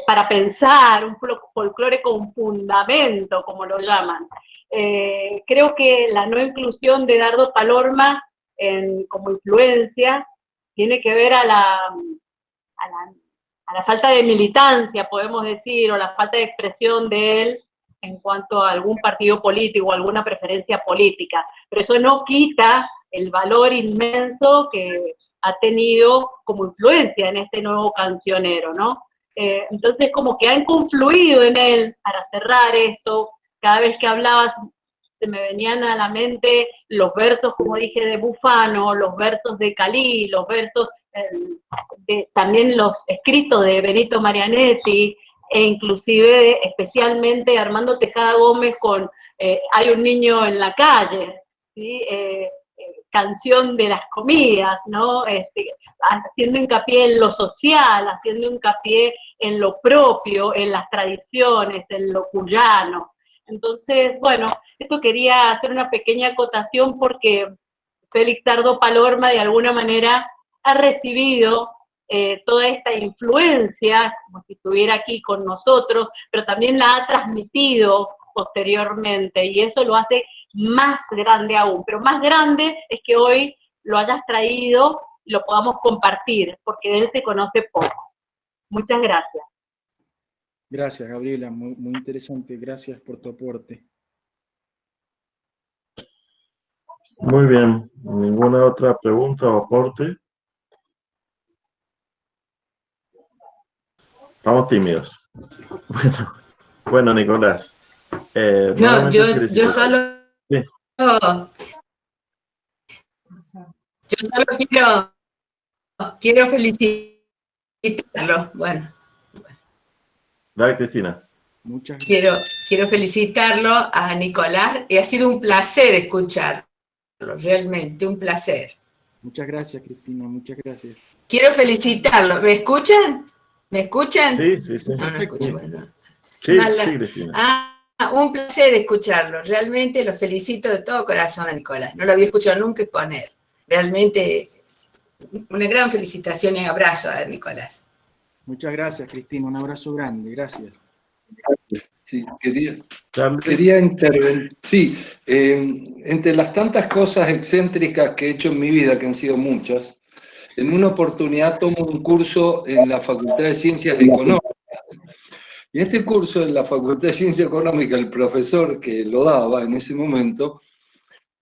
para pensar, un folclore con fundamento, como lo llaman. Creo que la no inclusión de Dardo Palorma como influencia tiene que ver a a la falta de militancia, podemos decir, o la falta de expresión de él en cuanto a algún partido político o alguna preferencia política. Pero eso no quita el valor inmenso que ha tenido como influencia en este nuevo cancionero, ¿no? Entonces, como que han confluido en él, para cerrar esto, cada vez que hablabas, se me venían a la mente los versos, como dije, de Bufano, los versos de Calí, los versos, también los escritos de Benito Marianetti, e inclusive, especialmente, Armando Tejada Gómez con Hay un niño en la calle, ¿sí? Canción de las comidas, ¿no? Haciendo hincapié en lo social, haciendo hincapié en lo propio, en las tradiciones, en lo cuyano. Entonces, bueno, esto quería hacer una pequeña acotación porque Félix Dardo Palorma de alguna manera ha recibido toda esta influencia, como si estuviera aquí con nosotros, pero también la ha transmitido posteriormente, y eso lo hace más grande aún, pero más grande es que hoy lo hayas traído y lo podamos compartir, porque de él se conoce poco. Muchas gracias. Gracias, Gabriela, muy, muy interesante. Gracias por tu aporte. Muy bien. ¿Ninguna otra pregunta o aporte? Estamos tímidos. Bueno, Nicolás. No, yo solo... Sí. Yo solo quiero felicitarlo. Bueno. Dale, Cristina. Muchas gracias. Quiero felicitarlo a Nicolás, y ha sido un placer escucharlo, realmente un placer. Muchas gracias, Cristina, muchas gracias. Quiero felicitarlo. ¿Me escuchan? ¿Me escuchan? Sí, sí, sí. No escucho, bueno. Sí, sí, Cristina. Un placer escucharlo. Realmente lo felicito de todo corazón a Nicolás. No lo había escuchado nunca exponer. Realmente una gran felicitación y abrazo a Nicolás. Muchas gracias, Cristina. Un abrazo grande. Gracias. Sí, quería intervenir. Sí, entre las tantas cosas excéntricas que he hecho en mi vida, que han sido muchas, en una oportunidad tomo un curso en la Facultad de Ciencias Económicas. Y en este curso en la Facultad de Ciencias Económicas, el profesor que lo daba en ese momento,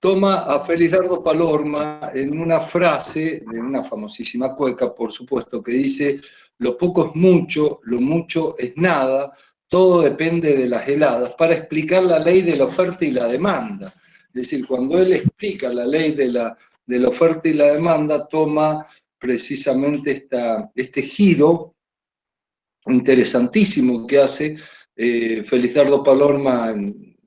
toma a Félix Dardo Palorma en una frase, de una famosísima cueca, por supuesto, que dice: lo poco es mucho, lo mucho es nada, todo depende de las heladas, para explicar la ley de la oferta y la demanda. Es decir, cuando él explica la ley de la oferta y la demanda, toma precisamente este giro interesantísimo que hace Félix Dardo Palorma en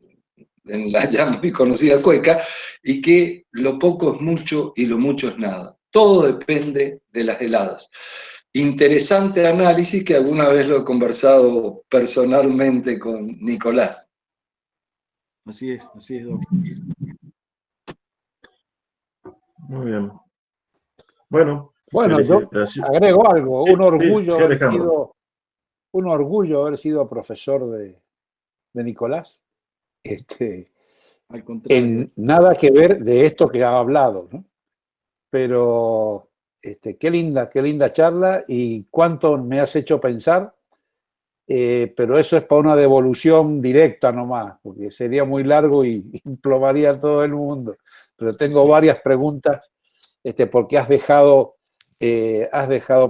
la ya muy conocida cueca, y que lo poco es mucho y lo mucho es nada. Todo depende de las heladas. Interesante análisis que alguna vez lo he conversado personalmente con Nicolás. Así es, Doc. Muy bien. Bueno, yo agrego algo. Un orgullo, sí, un orgullo haber sido profesor de Nicolás. Al contrario. En nada que ver de esto que ha hablado, ¿no? Pero qué linda charla, y cuánto me has hecho pensar, pero eso es para una devolución directa nomás, porque sería muy largo y implomaría a todo el mundo. Pero tengo varias preguntas, porque has dejado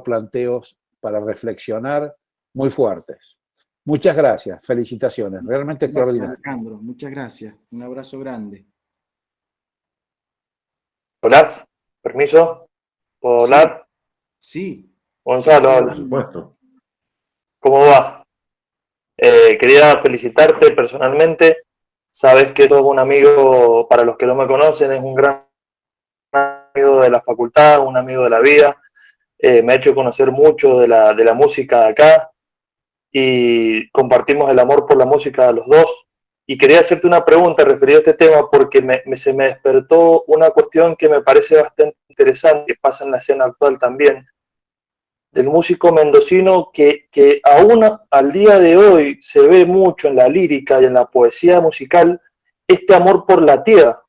planteos para reflexionar muy fuertes. Muchas gracias, felicitaciones, realmente extraordinario. Alejandro, muchas gracias, un abrazo grande. Nicolás, permiso, ¿puedo hablar? Sí. Gonzalo, por supuesto. ¿Cómo va? Quería felicitarte personalmente. Sabes que sos un amigo, para los que no me conocen, es un gran amigo de la facultad, un amigo de la vida. Me ha hecho conocer mucho de la música de acá, y compartimos el amor por la música de los dos. Y quería hacerte una pregunta referida a este tema, porque se me despertó una cuestión que me parece bastante interesante, que pasa en la escena actual también, del músico mendocino que aún al día de hoy se ve mucho en la lírica y en la poesía musical, este amor por la tierra.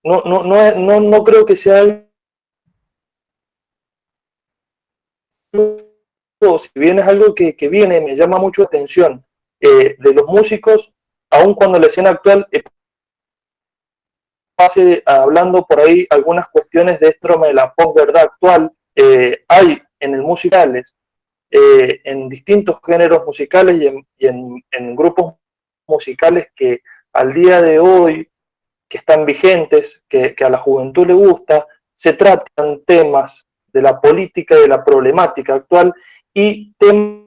No creo que sea si bien es algo que viene, me llama mucho la atención, de los músicos, aun cuando la escena actual pase hablando por ahí algunas cuestiones de la posverdad actual, hay en el musicales, en distintos géneros musicales y en grupos musicales que al día de hoy, que están vigentes, que a la juventud le gusta, se tratan temas de la política y de la problemática actual y temas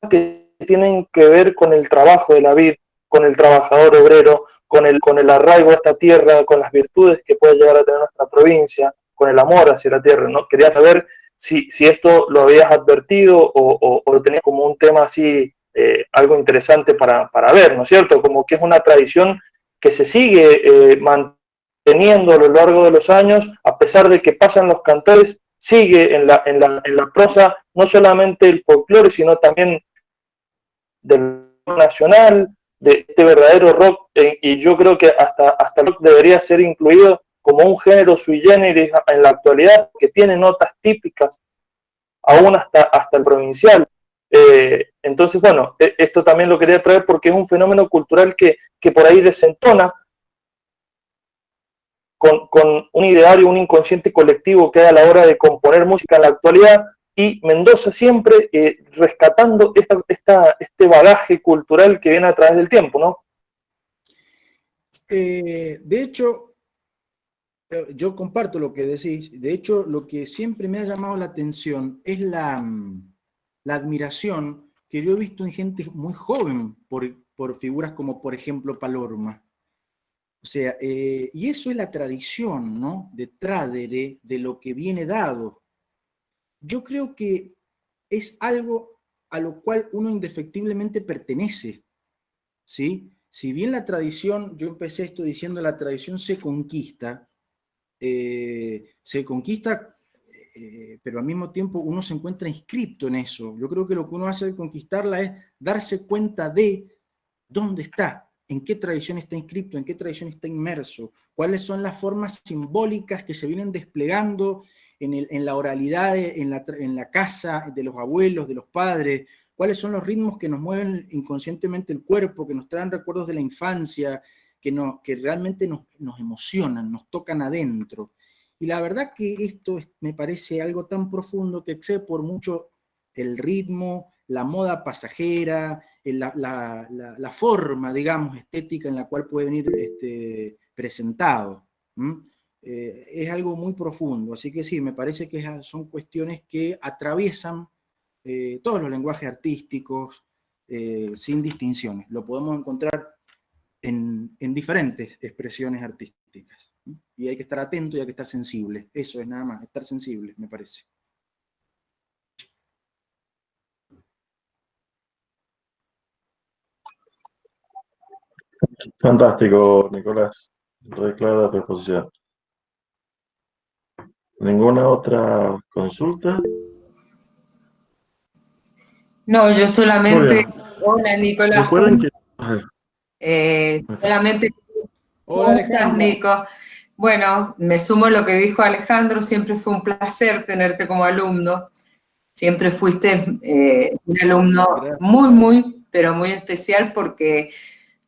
que tienen que ver con el trabajo de la vida, con el trabajador obrero, con el arraigo a esta tierra, con las virtudes que puede llegar a tener nuestra provincia, con el amor hacia la tierra, ¿no? Quería saber si esto lo habías advertido o lo tenías como un tema así, algo interesante para ver, ¿no es cierto? Como que es una tradición que se sigue manteniendo a lo largo de los años, a pesar de que pasan los cantores, sigue en la prosa no solamente el folclore, sino también del rock nacional, de este verdadero rock, y yo creo que hasta el rock debería ser incluido como un género sui generis en la actualidad, que tiene notas típicas, aún hasta el provincial. Entonces, bueno, esto también lo quería traer porque es un fenómeno cultural que por ahí desentona con un ideario, un inconsciente colectivo que hay a la hora de componer música en la actualidad, y Mendoza siempre rescatando este bagaje cultural que viene a través del tiempo, ¿no? De hecho, yo comparto lo que decís. De hecho, lo que siempre me ha llamado la atención es la admiración que yo he visto en gente muy joven por figuras como, por ejemplo, Palorma. O sea, y eso es la tradición, ¿no? De tradere, de lo que viene dado. Yo creo que es algo a lo cual uno indefectiblemente pertenece, ¿sí? Si bien la tradición, yo empecé esto diciendo la tradición se conquista, pero al mismo tiempo uno se encuentra inscripto en eso. Yo creo que lo que uno hace al conquistarla es darse cuenta de dónde está, en qué tradición está inscripto, en qué tradición está inmerso, cuáles son las formas simbólicas que se vienen desplegando en la oralidad, en la casa de los abuelos, de los padres, cuáles son los ritmos que nos mueven inconscientemente el cuerpo, que nos traen recuerdos de la infancia, que realmente nos emocionan, nos tocan adentro. Y la verdad que esto me parece algo tan profundo que excede por mucho el ritmo, la moda pasajera, la forma, digamos, estética en la cual puede venir presentado. Es algo muy profundo, así que sí, me parece que son cuestiones que atraviesan todos los lenguajes artísticos sin distinciones. Lo podemos encontrar en diferentes expresiones artísticas. Y hay que estar atento y hay que estar sensible. Eso es nada más, estar sensible, me parece. Fantástico, Nicolás. Re clara tu exposición. ¿Ninguna otra consulta? No, yo solamente... Hola, Nicolás. Recuerden que... Solamente... Hola, Alejandro. Nico. Bueno, me sumo a lo que dijo Alejandro, siempre fue un placer tenerte como alumno. Siempre fuiste un alumno muy, pero muy especial porque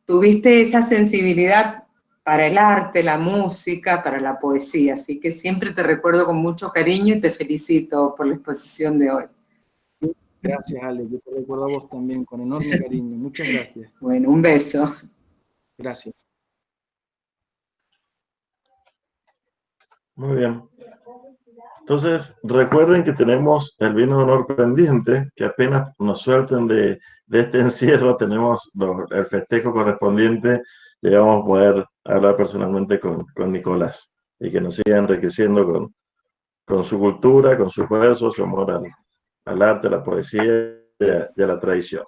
tuviste esa sensibilidad para el arte, la música, para la poesía. Así que siempre te recuerdo con mucho cariño y te felicito por la exposición de hoy. Gracias, Ale. Yo te recuerdo a vos también con enorme cariño. Muchas gracias. Bueno, un beso. Gracias. Muy bien. Entonces, recuerden que tenemos el vino de honor pendiente, que apenas nos suelten de este encierro, tenemos el festejo correspondiente y vamos a poder hablar personalmente con Nicolás y que nos siga enriqueciendo con su cultura, con sus versos, su amor al arte, a la poesía y a la tradición.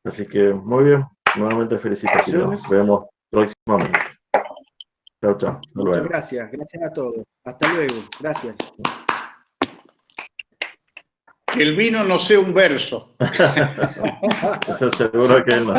Así que, muy bien. Nuevamente felicitaciones. Nos vemos próximamente. Chao, chao. Hasta luego. Muchas gracias. Gracias a todos. Hasta luego. Gracias. Que el vino no sea un verso. Eso seguro que no.